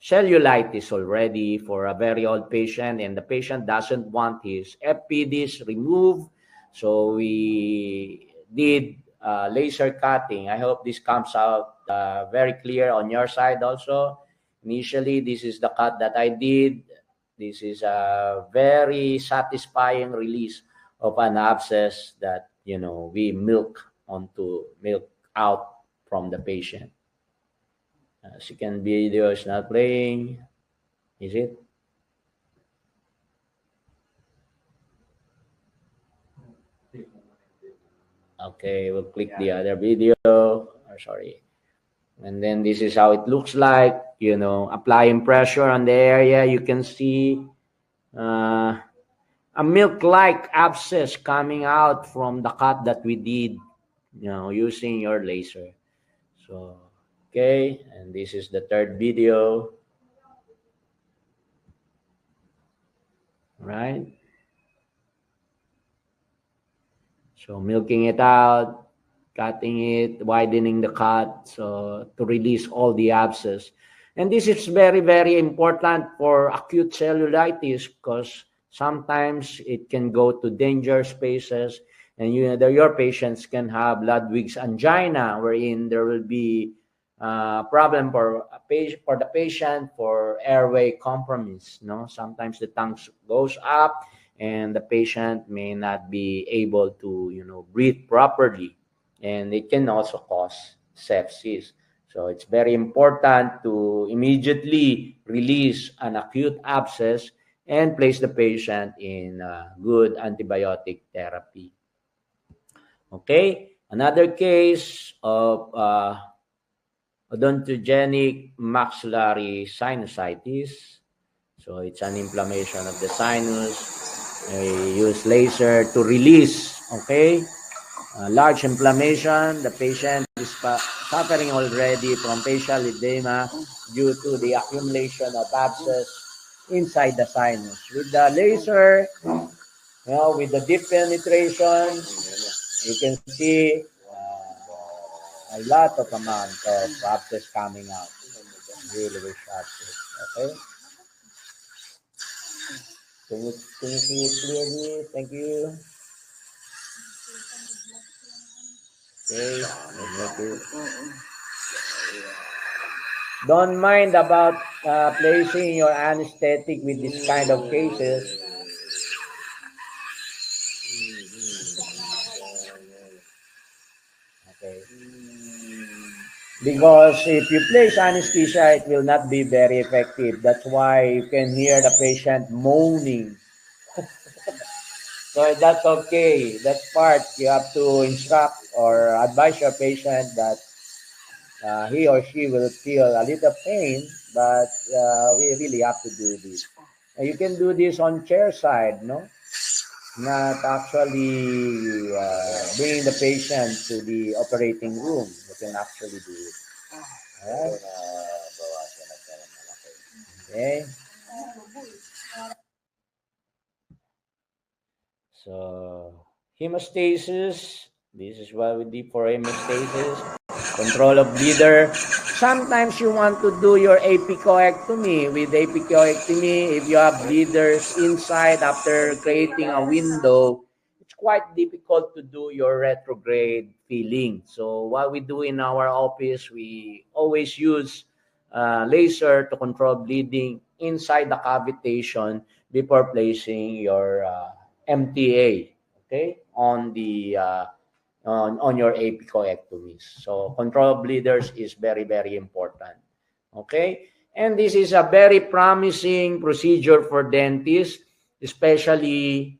cellulitis already for a very old patient, and the patient doesn't want his FPDs removed. So we did laser cutting. I hope this comes out very clear on your side also. Initially, this is the cut that I did. This is a very satisfying release of an abscess that, we milk out from the patient. Second video is not playing. Is it? Okay, we'll click the other video. Sorry. And then this is how it looks like, applying pressure on the area. You can see a milk-like abscess coming out from the cut that we did, using your laser. So, okay, and this is the third video. Right? So, milking it out, cutting it, widening the cut, so to release all the abscess. And this is very, very important for acute cellulitis because sometimes it can go to danger spaces, and your patients can have Ludwig's angina, wherein there will be problem for the patient for airway compromise. Sometimes the tongue goes up, and the patient may not be able to breathe properly, and it can also cause sepsis. So it's very important to immediately release an acute abscess and place the patient in good antibiotic therapy. Okay, another case of odontogenic maxillary sinusitis. So it's an inflammation of the sinus. I use laser to release, large inflammation. The patient is suffering already from facial edema due to the accumulation of abscess inside the sinus. With the laser, with the deep penetration, you can see a lot of amount of abscess coming out. Really rich abscess. Okay. Can you see it clearly? Thank you. Okay. Don't mind about placing your anesthetic with this kind of cases. Okay. Because if you place anesthesia, it will not be very effective. That's why you can hear the patient moaning. So that's okay. That part you have to instruct or advise your patient that he or she will feel a little pain, but we really have to do this. And you can do this on chair side, not actually bringing the patient to the operating room. You can actually do it. All right? Okay. So, hemostasis. This is what we do for hemostasis. Control of bleeder. Sometimes you want to do your apicoectomy. With apicoectomy, if you have bleeders inside after creating a window, it's quite difficult to do your retrograde filling. So what we do in our office, we always use laser to control bleeding inside the cavitation before placing your MTA, on the on your apicoectomies. So control of bleeders is very, very important. Okay? And this is a very promising procedure for dentists, especially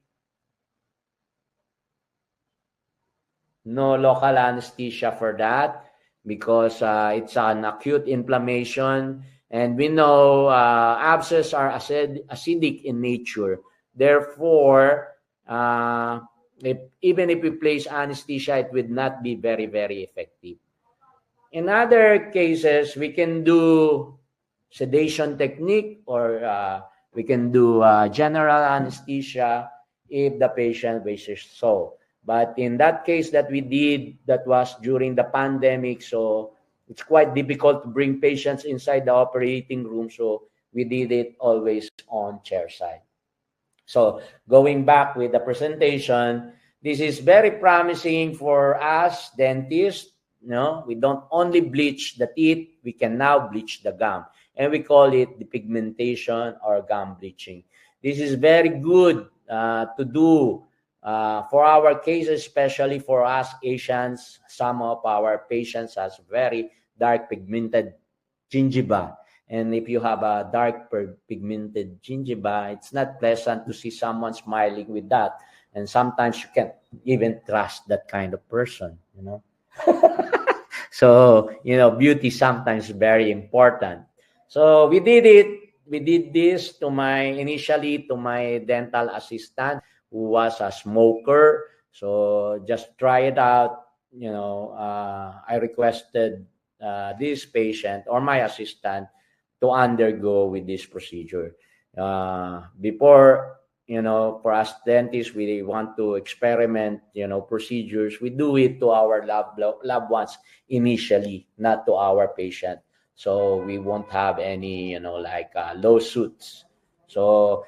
no local anesthesia for that because it's an acute inflammation. And we know abscesses are acidic in nature. Therefore, even if we place anesthesia, it would not be very, very effective. In other cases, we can do sedation technique or we can do general anesthesia if the patient wishes so. But in that case that we did, that was during the pandemic, so it's quite difficult to bring patients inside the operating room, so we did it always on chair side. So going back with the presentation, this is very promising for us dentists. No, we don't only bleach the teeth, we can now bleach the gum. And we call it depigmentation or gum bleaching. This is very good to do for our cases, especially for us Asians. Some of our patients has very dark pigmented gingiva. And if you have a dark pigmented gingiva, it's not pleasant to see someone smiling with that. And sometimes you can't even trust that kind of person, you know. So, you know, beauty sometimes is very important. So we did it. We did this initially to my dental assistant who was a smoker. So just try it out. You know, I requested this patient or my assistant to undergo with this procedure. Before, you know, for us dentists, we want to experiment, you know, procedures. We do it to our loved ones initially, not to our patient. So we won't have any, you know, like lawsuits. So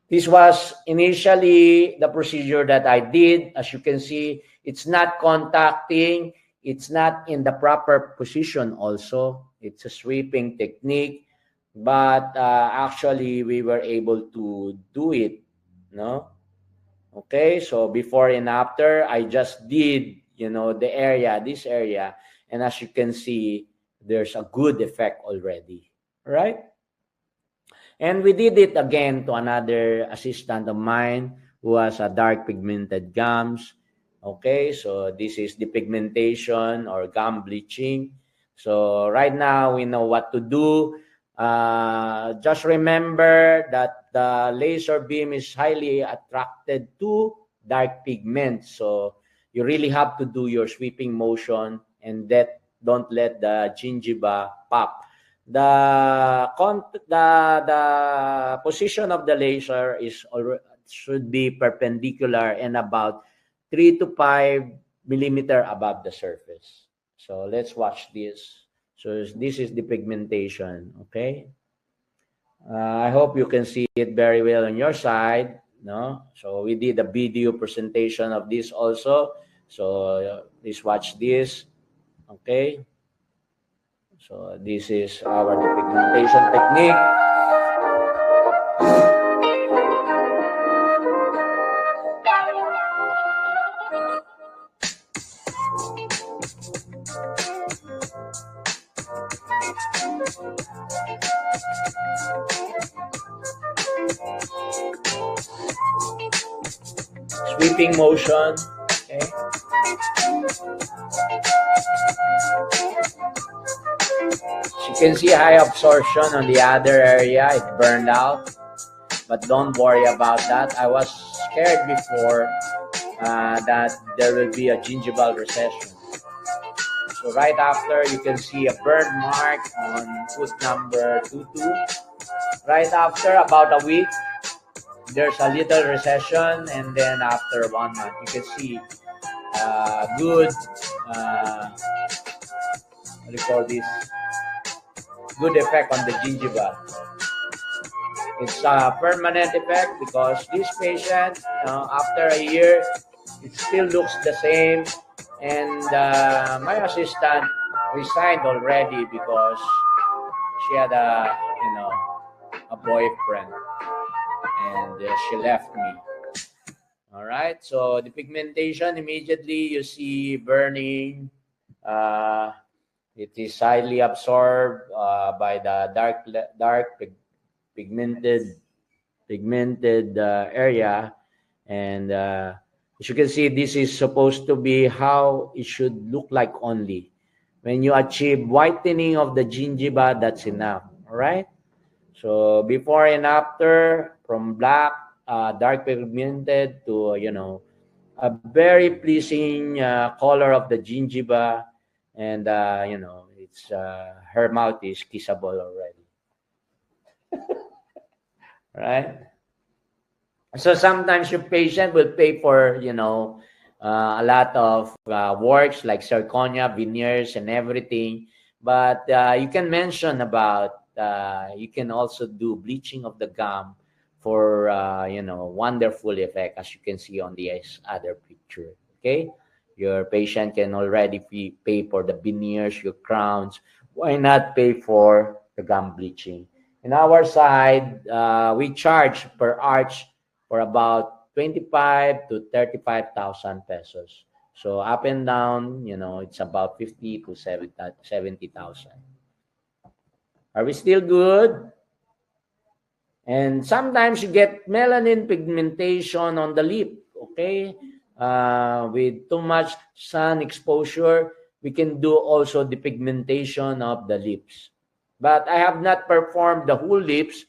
this was initially the procedure that I did. As you can see, it's not contacting. It's not in the proper position also. It's a sweeping technique. But actually, we were able to do it. No? Okay, so before and after, I just did, you know, the area, this area. And as you can see, there's a good effect already. Right? And we did it again to another assistant of mine who has a dark pigmented gums. Okay, so this is the pigmentation or gum bleaching. So right now we know what to do. Just remember that the laser beam is highly attracted to dark pigment. So you really have to do your sweeping motion and that don't let the gingiva pop. The position of the laser should be perpendicular and about 3 to 5 millimeter above the surface. So let's watch this. So this is the pigmentation, okay? I hope you can see it very well on your side, no? So we did a video presentation of this also. So please watch this, okay? So this is our depigmentation technique. Sweeping motion, okay? You can see high absorption on the other area. It burned out, but don't worry about that. I was scared before that there will be a gingival recession. So right after, you can see a burn mark on foot number 22. Right after, about a week, there's a little recession, and then after 1 month, you can see good, what do you call this? Good effect on the gingiva. It's a permanent effect because this patient, after a year, it still looks the same. And my assistant resigned already because she had a boyfriend, and she left me. All right. So the pigmentation, immediately you see burning. It is highly absorbed by the dark pigmented area, and as you can see, this is supposed to be how it should look like only. When you achieve whitening of the gingiva, that's enough. All right. So before and after, from black, dark pigmented to a very pleasing color of the gingiva. And, it's her mouth is kissable already. Right? So sometimes your patient will pay for, a lot of works like zirconia, veneers, and everything. But you can mention about, you can also do bleaching of the gum for, wonderful effect, as you can see on the other picture. Okay. Your patient can already pay for the veneers, your crowns. Why not pay for the gum bleaching? In our side, we charge per arch for about 25 to 35,000 pesos. So up and down, it's about 50 to 70,000. Are we still good? And sometimes you get melanin pigmentation on the lip, okay? With too much sun exposure, we can do also the pigmentation of the lips. But I have not performed the whole lips,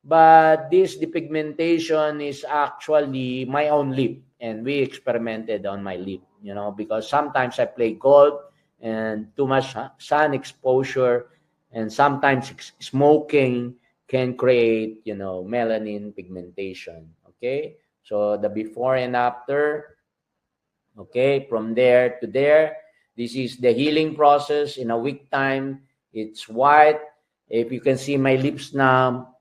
but this depigmentation is actually my own lip, and we experimented on my lip, because sometimes I play golf and too much sun exposure, and sometimes smoking can create, melanin pigmentation. Okay, so the before and after. Okay, from there to there, this is the healing process. In a week time, it's white. If you can see my lips now,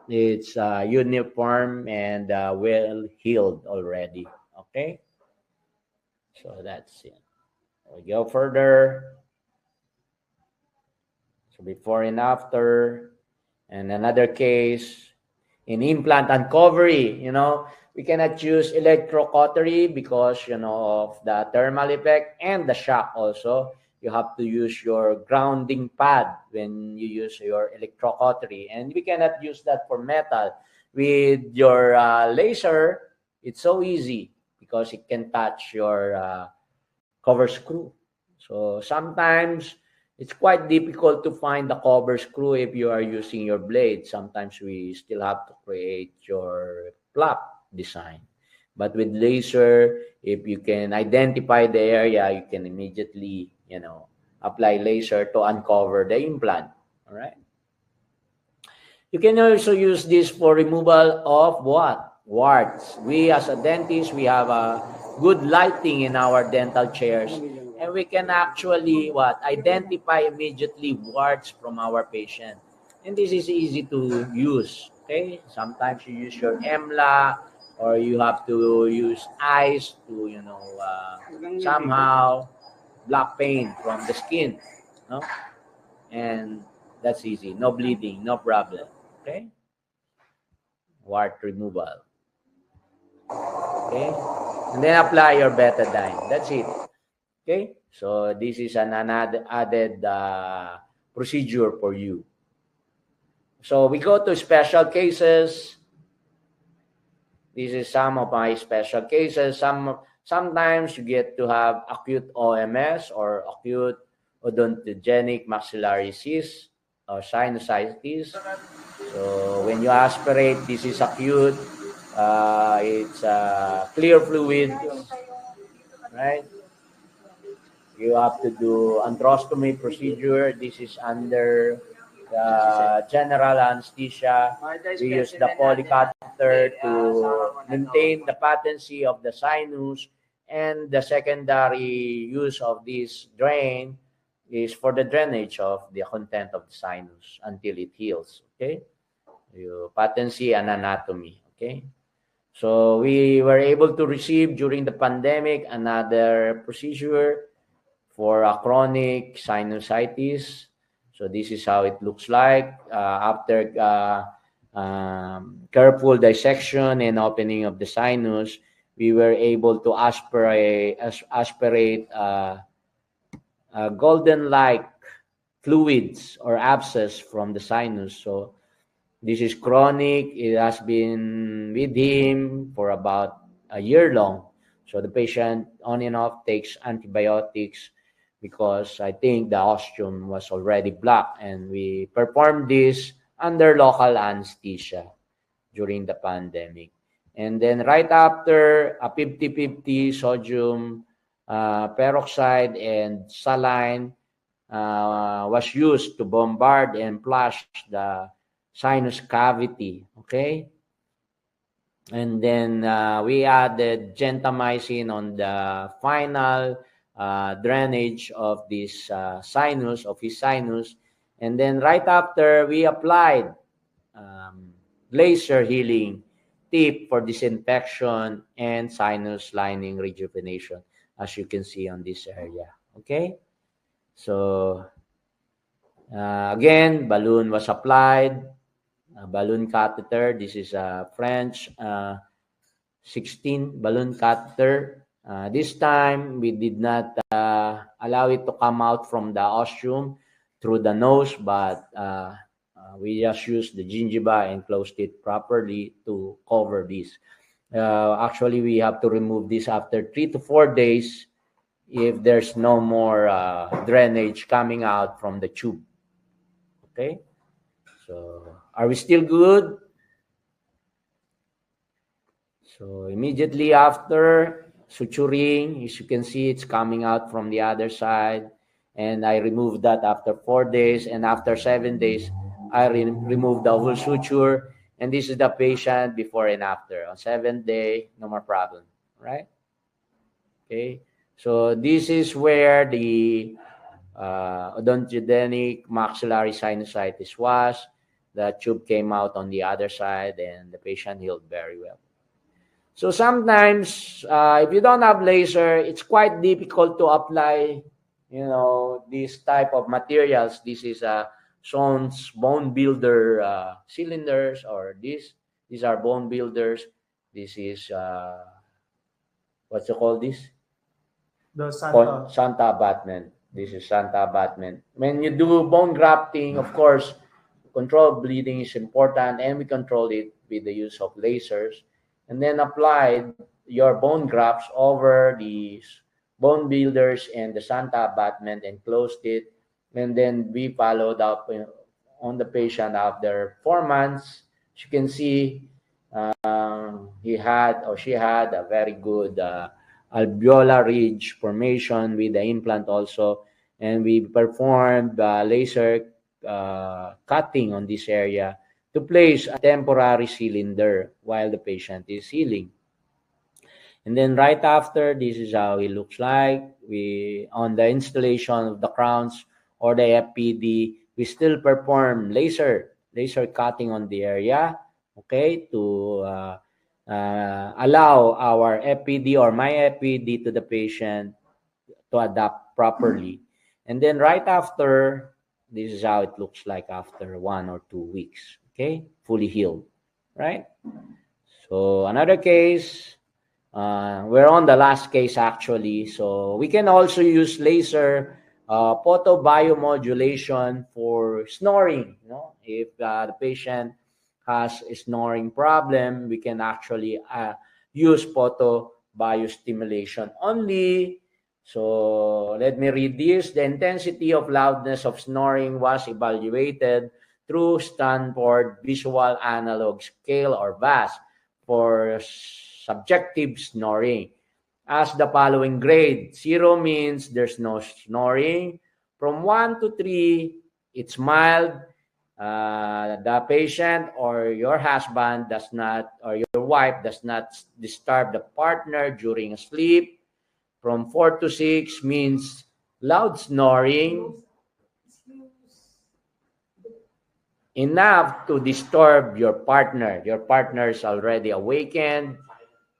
it's uniform and well healed already. Okay, so that's it. We go further. So before and after. And another case in implant uncovery, we cannot use electrocautery because, of the thermal effect and the shock also. You have to use your grounding pad when you use your electrocautery. And we cannot use that for metal. With your laser, it's so easy because it can touch your cover screw. So sometimes it's quite difficult to find the cover screw if you are using your blade. Sometimes we still have to create your flap design. But with laser, if you can identify the area, you can immediately, apply laser to uncover the implant. All right. You can also use this for removal of what? Warts. We as a dentist, we have a good lighting in our dental chairs. And we can actually identify immediately warts from our patient. And this is easy to use. Okay, sometimes you use your EMLA, or you have to use ice to somehow block pain from the skin. No, and that's easy. No bleeding, no problem. Okay, wart removal. Okay, and then apply your betadine. That's it. Okay, so this is an added procedure for you. So we go to special cases. This is some of my special cases. Sometimes you get to have acute OMS or acute odontogenic maxillary cyst or sinusitis. So when you aspirate, this is acute. It's clear fluid, right? You have to do anthrostomy procedure. This is under the general anesthesia. We use the polycatheter to maintain the patency of the sinus, and the secondary use of this drain is for the drainage of the content of the sinus until it heals. Okay, patency and anatomy. Okay, so we were able to receive during the pandemic another procedure for a chronic sinusitis. So this is how it looks like after careful dissection and opening of the sinus. We were able to aspirate golden-like fluids or abscess from the sinus. So this is chronic. It has been with him for about a year long. So the patient on and off takes antibiotics because I think the ostium was already blocked, and we performed this under local anesthesia during the pandemic. And then right after, a 50-50 sodium peroxide and saline was used to bombard and flush the sinus cavity. Okay, and then we added gentamicin on the final drainage of this sinus, of his sinus. And then right after, we applied laser healing tip for disinfection and sinus lining rejuvenation, as you can see on this area. Okay? So, again, balloon was applied, balloon catheter. This is a French 16 balloon catheter. This time, we did not allow it to come out from the ostium through the nose, but we just used the gingiva and closed it properly to cover this. Actually, we have to remove this after 3 to 4 days if there's no more drainage coming out from the tube. Okay? So, are we still good? So, immediately after suturing, as you can see, it's coming out from the other side. And I removed that after 4 days. And after 7 days, I removed the whole suture. And this is the patient before and after. On 7th day, no more problem. Right? Okay. So this is where the odontogenic maxillary sinusitis was. The tube came out on the other side and the patient healed very well. So sometimes, if you don't have laser, it's quite difficult to apply, this type of materials. This is Schoen's bone builder cylinders, or these are bone builders. This is, what's it called this? The Santa. Santa abutment. This is Santa abutment. When you do bone grafting, of course, control bleeding is important, and we control it with the use of lasers. And then applied your bone grafts over these bone builders and the Santa abutment and closed it. And then we followed up on the patient after 4 months. As you can see, he had or she had a very good alveolar ridge formation with the implant also. And we performed laser cutting on this area to place a temporary cylinder while the patient is healing. And then right after, this is how it looks like. On the installation of the crowns or the FPD, we still perform laser cutting on the area, okay, to allow our FPD or my FPD to the patient to adapt properly. And then right after, this is how it looks like after 1 or 2 weeks. Okay, fully healed, right? So another case, we're on the last case actually. So we can also use laser photobiomodulation for snoring. If the patient has a snoring problem, we can actually use photobiostimulation only. So let me read this. The intensity of loudness of snoring was evaluated through Stanford Visual Analog Scale, or VAS, for subjective snoring as the following grade. 0 means there's no snoring. From 1 to 3, it's mild. The patient or your husband does not, or your wife does not disturb the partner during sleep. From 4 to 6 means loud snoring, enough to disturb your partner. Your partner is already awakened.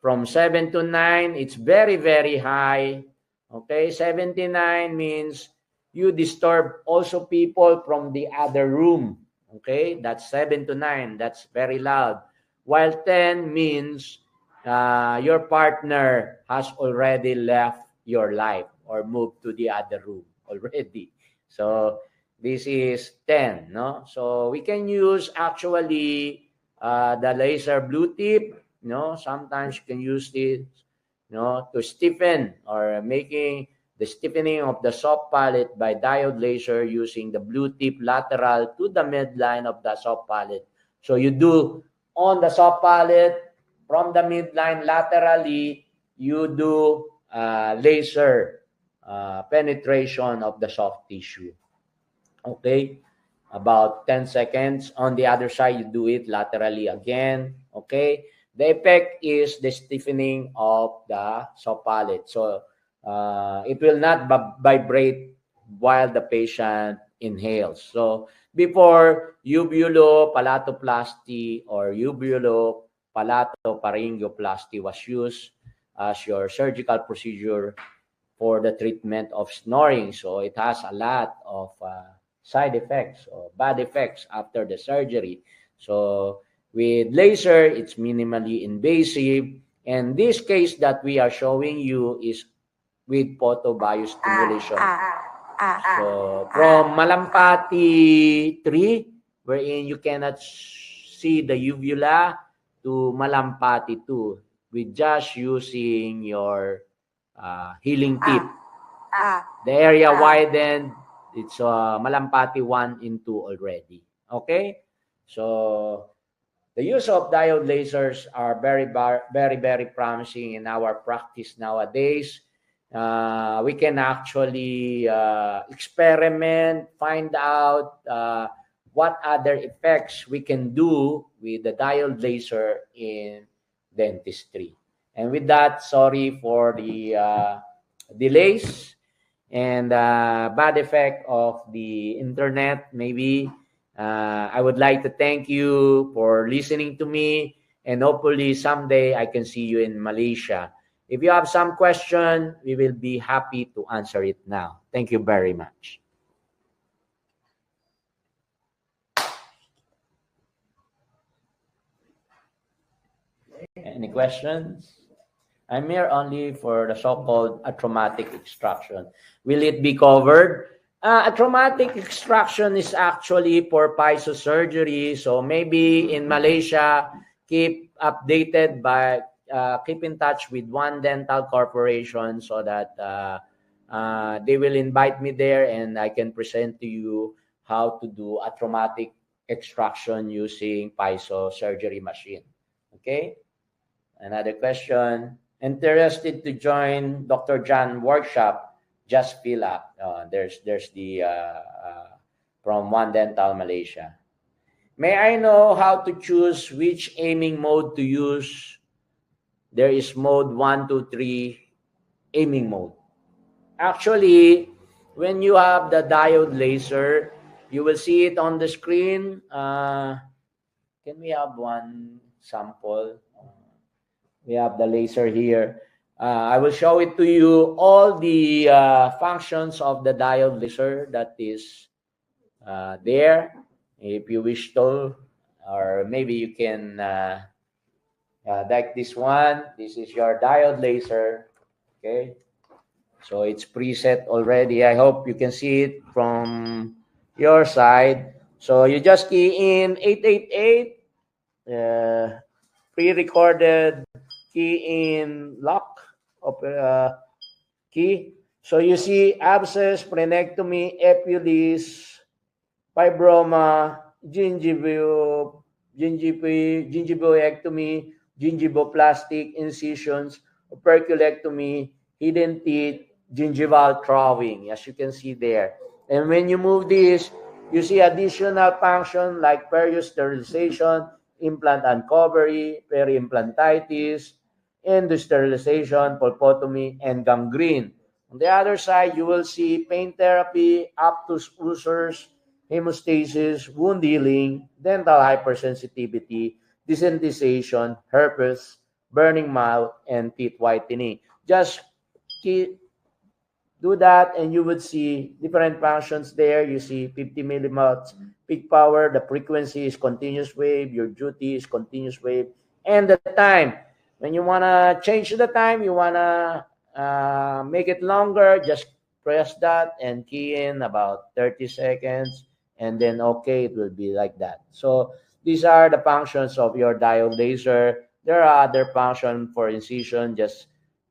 From 7 to 9, it's very, very high. Okay, 79 means you disturb also people from the other room. Okay, that's 7 to 9. That's very loud. While 10 means your partner has already left your life or moved to the other room already. So this is 10, no? So we can use actually the laser blue tip, sometimes you can use it, to stiffen or making the stiffening of the soft palate by diode laser using the blue tip lateral to the midline of the soft palate. So you do on the soft palate from the midline laterally, you do laser penetration of the soft tissue. Okay, about 10 seconds. On the other side, you do it laterally again. Okay, the effect is the stiffening of the soft palate. So It will not vibrate while the patient inhales. So before, uvulopalatinoplasty or uvulopalato-pharyngeoplasty was used as your surgical procedure for the treatment of snoring. So it has a lot of side effects or bad effects after the surgery. So with laser, it's minimally invasive. And this case that we are showing you is with photobiostimulation. So from Malampati 3, wherein you cannot see the uvula, to Malampati 2, with just using your healing tip. The area widened. It's Malampati 1 and 2 already. Okay? So the use of diode lasers are very, very promising in our practice nowadays. We can actually experiment, find out what other effects we can do with the diode laser in dentistry. And with that, sorry for the delays and bad effect of the internet. Maybe I would like to thank you for listening to me, and hopefully someday I can see you in Malaysia. If you have some question, we will be happy to answer it now. Thank you very much. Any questions? I'm here only for the so-called traumatic extraction. Will it be covered? A traumatic extraction is actually for physiosurgery. So maybe in Malaysia, keep updated by keep in touch with One Dental Corporation so that they will invite me there and I can present to you how to do a traumatic extraction using physiosurgery machine. Okay? Another question. Interested to join Dr. John workshop? Just fill up. There's the from One Dental Malaysia. May I know how to choose which aiming mode to use? There is mode 1, 2, 3 aiming mode. Actually, when you have the diode laser, you will see it on the screen. Can we have one sample? We have the laser here. I will show it to you, all the functions of the diode laser that is there. If you wish to, or maybe you can like this one. This is your diode laser. Okay. So it's preset already. I hope you can see it from your side. So you just key in 888, pre-recorded, key in lock key. So you see abscess, splenectomy, epulis, fibroma, gingivoectomy, gingivoplastic incisions, operculectomy, hidden teeth, gingival throwing, as you can see there. And when you move this, you see additional function like periosterilization, implant uncovery, peri-implantitis, endosterilization, pulpotomy, and gangrene. On the other side, you will see pain therapy, aptus ulcers, hemostasis, wound healing, dental hypersensitivity, desensitization, herpes, burning mouth, and teeth whitening. Just do that and you would see different functions there. You see 50 milliwatts peak power. The frequency is continuous wave. Your duty is continuous wave. And the time. When you want to change the time, you want to make it longer, just press that and key in about 30 seconds. And then, okay, it will be like that. So these are the functions of your diode laser. There are other functions for incision, just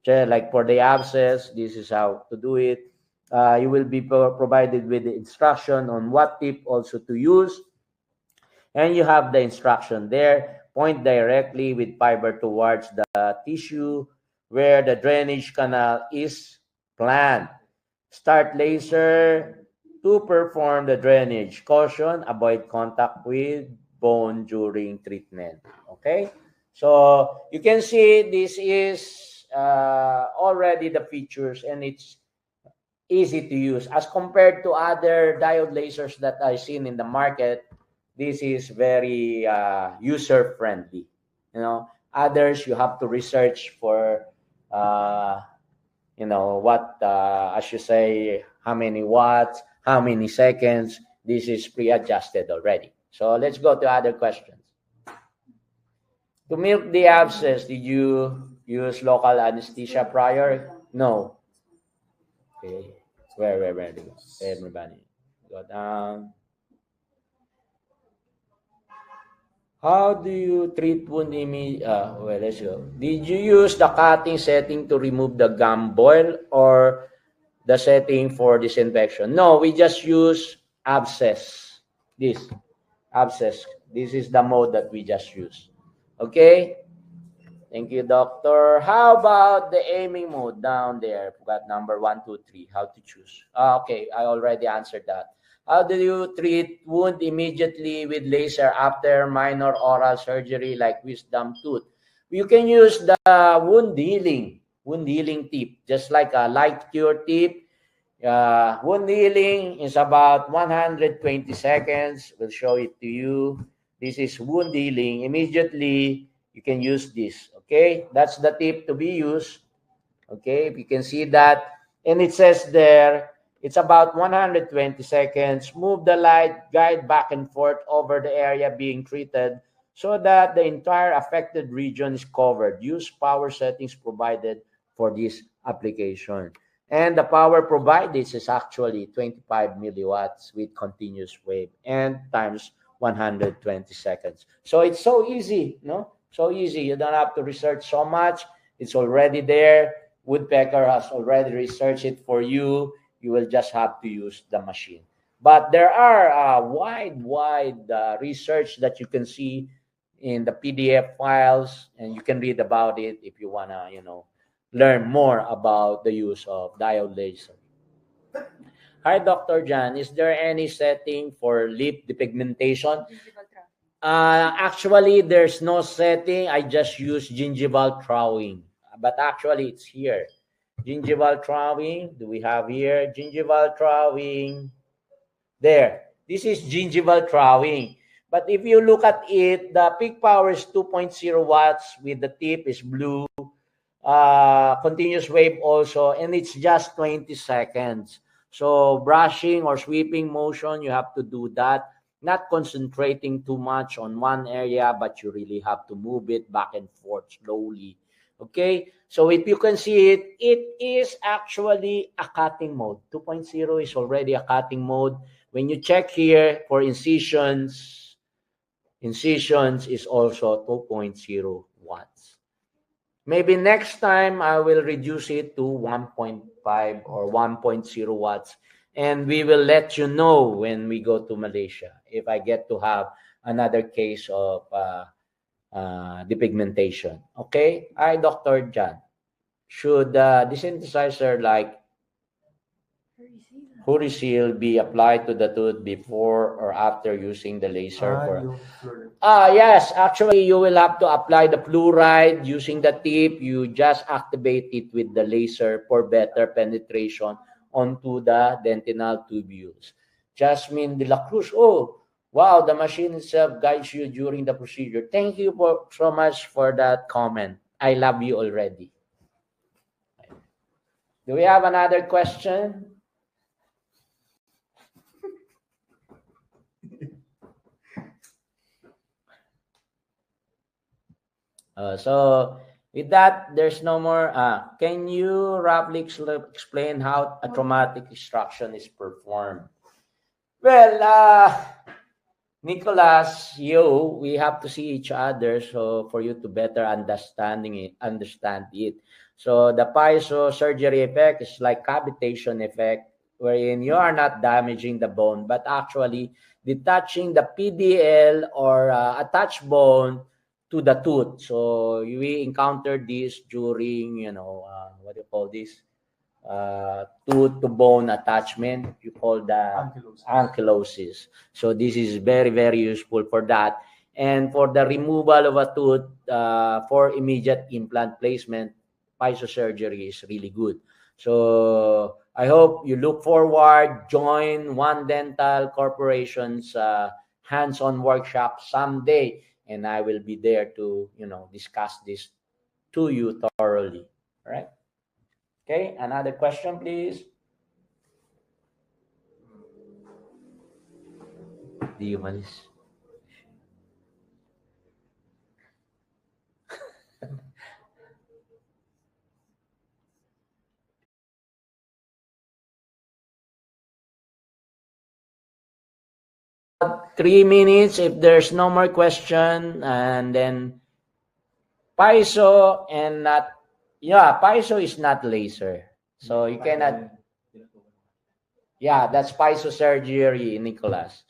like for the abscess, this is how to do it. You will be provided with the instruction on what tip also to use. And you have the instruction there. Point directly with fiber towards the tissue where the drainage canal is planned. Start laser to perform the drainage. Caution, avoid contact with bone during treatment. Okay? So you can see this is already the features, and it's easy to use as compared to other diode lasers that I've seen in the market. This is very user friendly. Others you have to research for what I should say, how many watts, how many seconds. This is pre-adjusted already. So let's go to other questions. To milk the abscess, did you use local anesthesia prior? No. Okay. Where everybody go down. How do you treat wound image? Let's go. Did you use the cutting setting to remove the gum boil or the setting for disinfection? No, we just use abscess. This abscess. This is the mode that we just use. Okay. Thank you, doctor. How about the aiming mode down there? Forgot number 1, 2, 3. How to choose? Okay, I already answered that. How do you treat wound immediately with laser after minor oral surgery like wisdom tooth? You can use the wound healing tip, just like a light cure tip. Wound healing is about 120 seconds. We'll show it to you. This is wound healing. Immediately, you can use this. Okay, that's the tip to be used. Okay, if you can see that, and it says there, it's about 120 seconds. Move the light guide back and forth over the area being treated so that the entire affected region is covered. Use power settings provided for this application. And the power provided is actually 25 milliwatts with continuous wave and times 120 seconds. So it's so easy, no? So easy. You don't have to research so much. It's already there. Woodpecker has already researched it for you. You will just have to use the machine. But there are wide research that you can see in the PDF files, and you can read about it if you want to, learn more about the use of diode laser. Hi, Dr. Jan. Is there any setting for lip depigmentation? Actually, there's no setting. I just use gingival throwing. But actually, it's here. Gingival throwing. Do we have here? Gingival throwing. There. This is gingival throwing. But if you look at it, the peak power is 2.0 watts with the tip is blue. Continuous wave also. And it's just 20 seconds. So brushing or sweeping motion, you have to do that. Not concentrating too much on one area, but you really have to move it back and forth slowly. Okay, so if you can see it, it is actually a cutting mode. 2.0 is already a cutting mode. When you check here for incisions is also 2.0 watts. Maybe next time I will reduce it to 1.5 or 1.0 watts. And we will let you know when we go to Malaysia if I get to have another case of depigmentation. Okay? Hi, Dr. Jan. Should the synthesizer like Hurisil be applied to the tooth before or after using the laser? Yes, actually you will have to apply the fluoride using the tip. You just activate it with the laser for better penetration onto the dentinal tubules. Jasmine de la Cruz. Oh, wow, the machine itself guides you during the procedure. Thank you so much for that comment. I love you already. Do we have another question? So with that, there's no more. Can you roughly explain how a traumatic extraction is performed? Well, Nicholas, we have to see each other so for you to better understand it. So the piezosurgery effect is like cavitation effect, wherein you are not damaging the bone, but actually detaching the PDL or attached bone to the tooth. So we encountered this during, what do you call this? Tooth to bone attachment. You call that ankylosis. So this is very, very useful for that. And for the removal of a tooth for immediate implant placement, Paiso surgery is really good. So I hope you look forward, join One Dental Corporation's hands-on workshop someday, and I will be there to, discuss this to you thoroughly. All right? Okay, another question, please. Di umalis. 3 minutes if there's no more question, and then Paiso and not, Paiso is not laser. So you cannot, that's Paiso surgery, Nicholas.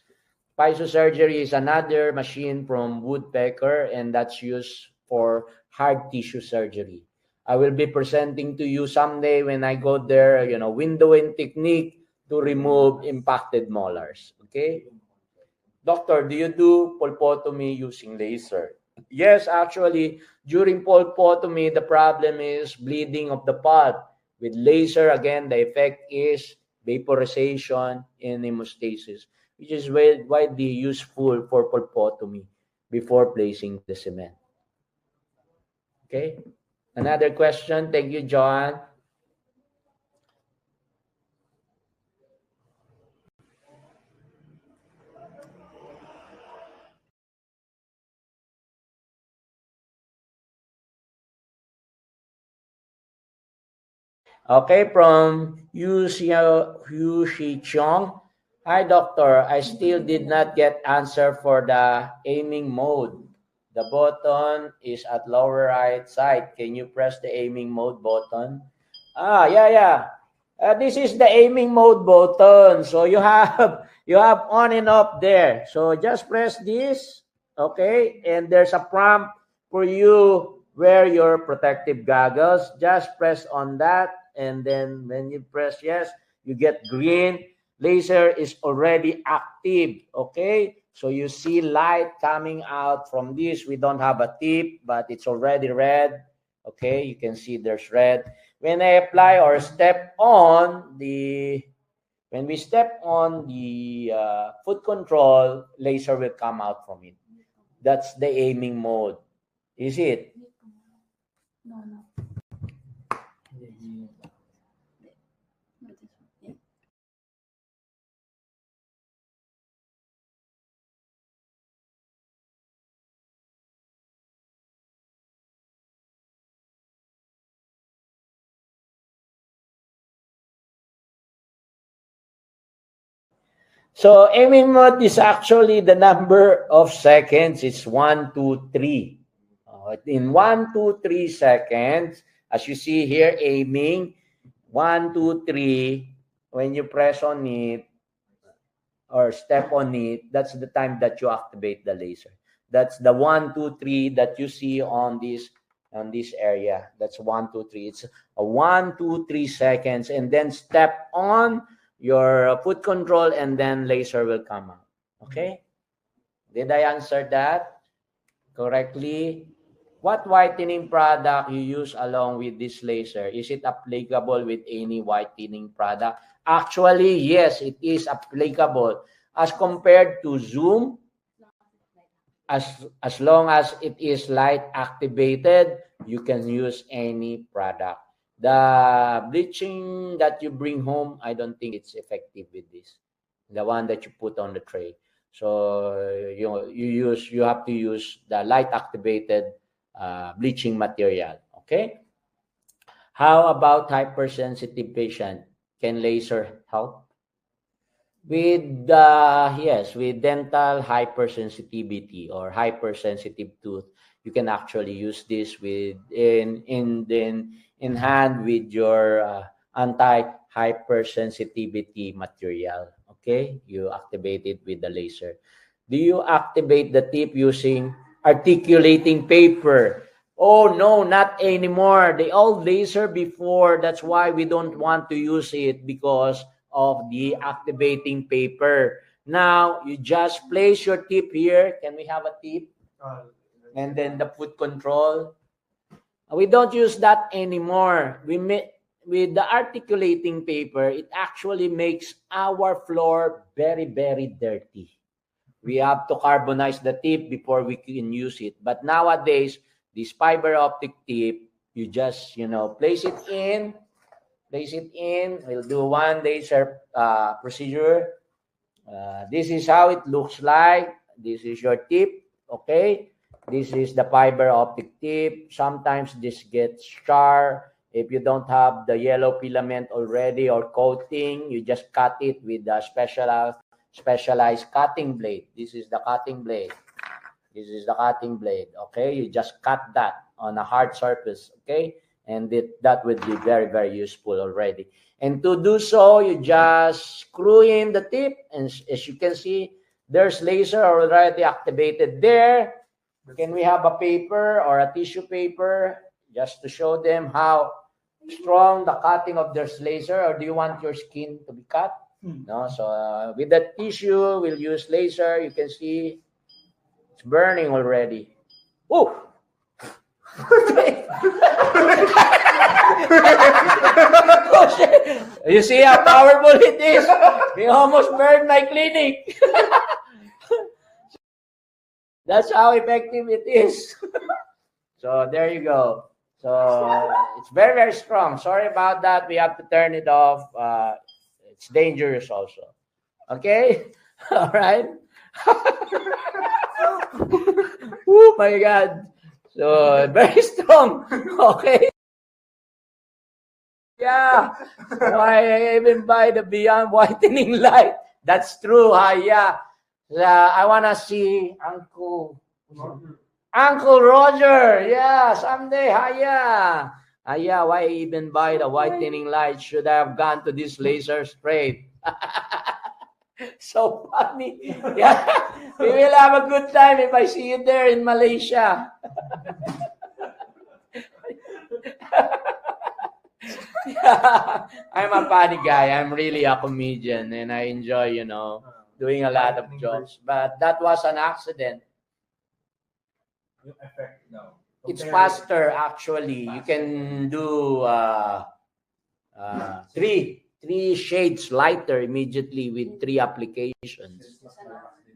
Paiso surgery is another machine from Woodpecker, and that's used for hard tissue surgery. I will be presenting to you someday when I go there, windowing technique to remove impacted molars. Okay? Doctor, do you do pulpotomy using laser? Yes, actually, during pulpotomy, the problem is bleeding of the pulp. With laser, again, the effect is vaporization and hemostasis, which is widely useful for pulpotomy before placing the cement. Okay? Another question. Thank you, John. Okay, from Yu Shi Chong. Hi, doctor. I still did not get answer for the aiming mode. The button is at lower right side. Can you press the aiming mode button? Yeah. This is the aiming mode button. So you have on and off there. So just press this, okay? And there's a prompt for you. Wear your protective goggles. Just press on that. And then when you press yes, you get green. Laser is already active, okay? So you see light coming out from this. We don't have a tip, but it's already red, okay? You can see there's red. When I apply or step on when we step on the foot control, laser will come out from it. That's the aiming mode. Is it? No. So aiming mode is actually the number of seconds. It's 1, 2, 3. In 1, 2, 3 seconds, as you see here, aiming 1, 2, 3. When you press on it or step on it, that's the time that you activate the laser. That's the 1, 2, 3 that you see on this area. That's 1, 2, 3. It's a 1, 2, 3 seconds, and then step on your foot control, and then laser will come out. Okay? Did I answer that correctly? What whitening product you use along with this laser? Is it applicable with any whitening product? Actually, yes, it is applicable. As compared to Zoom, as long as it is light activated, you can use any product. The bleaching that you bring home, I don't think it's effective with this. The one that you put on the tray. So you have to use the light activated bleaching material. Okay. How about hypersensitive patient? Can laser help? With dental hypersensitivity or hypersensitive tooth, you can actually use this in hand with your anti-hypersensitivity material. Okay, you activate it with the laser. Do you activate the tip using articulating paper? Oh no, not anymore. The old laser before, that's why we don't want to use it, because of the activating paper. Now you just place your tip here. Can we have a tip? And then the foot control. We don't use that anymore. With the articulating paper, it actually makes our floor very, very dirty. We have to carbonize the tip before we can use it. But nowadays, this fiber optic tip, you just, place it in. We'll do one laser procedure. This is how it looks like. This is your tip, okay? This is the fiber optic tip. Sometimes this gets sharp. If you don't have the yellow filament already or coating, you just cut it with a specialized cutting blade. This is the cutting blade. This is the cutting blade, okay? You just cut that on a hard surface, okay? And that would be very, very useful already. And to do so, you just screw in the tip. And as you can see, there's laser already activated there. Can we have a paper or a tissue paper just to show them how strong the cutting of this laser? Or do you want your skin to be cut? No. So with the tissue, we'll use laser. You can see it's burning already. Oh! Oh, shit. You see how powerful it is? We almost burned my clinic. That's how effective it is. So there you go. So it's very, very strong. Sorry about that. We have to turn it off. It's dangerous also. Okay? All right? Oh my God. So very strong. Okay? Yeah. Why I even buy the Beyond Whitening Light? That's true. Yeah. I want to see Uncle Roger. Yeah, someday. Yeah, why even buy the whitening light? Should I have gone to this laser spray? So funny. Yeah, we will have a good time if I see you there in Malaysia. Yeah, I'm a funny guy. I'm really a comedian and I enjoy, doing a lot of jokes. But that was an accident. It's faster actually. You can do three shades lighter immediately with 3 applications.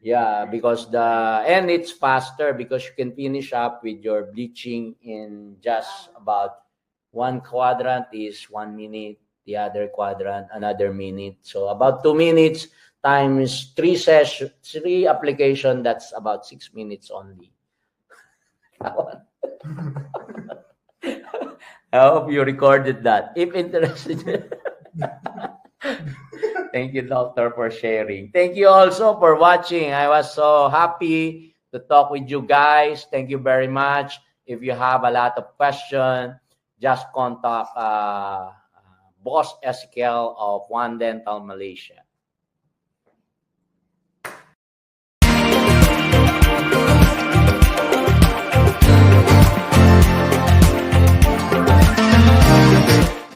Yeah, because and it's faster because you can finish up with your bleaching in just about 1 quadrant is 1 minute, the other quadrant another minute. So about 2 minutes times 3 application, that's about 6 minutes only. I hope you recorded that. If interested. Thank you, Doctor, for sharing. Thank you also for watching. I was so happy to talk with you guys. Thank you very much. If you have a lot of questions, just contact Boss Ezekiel of One Dental Malaysia.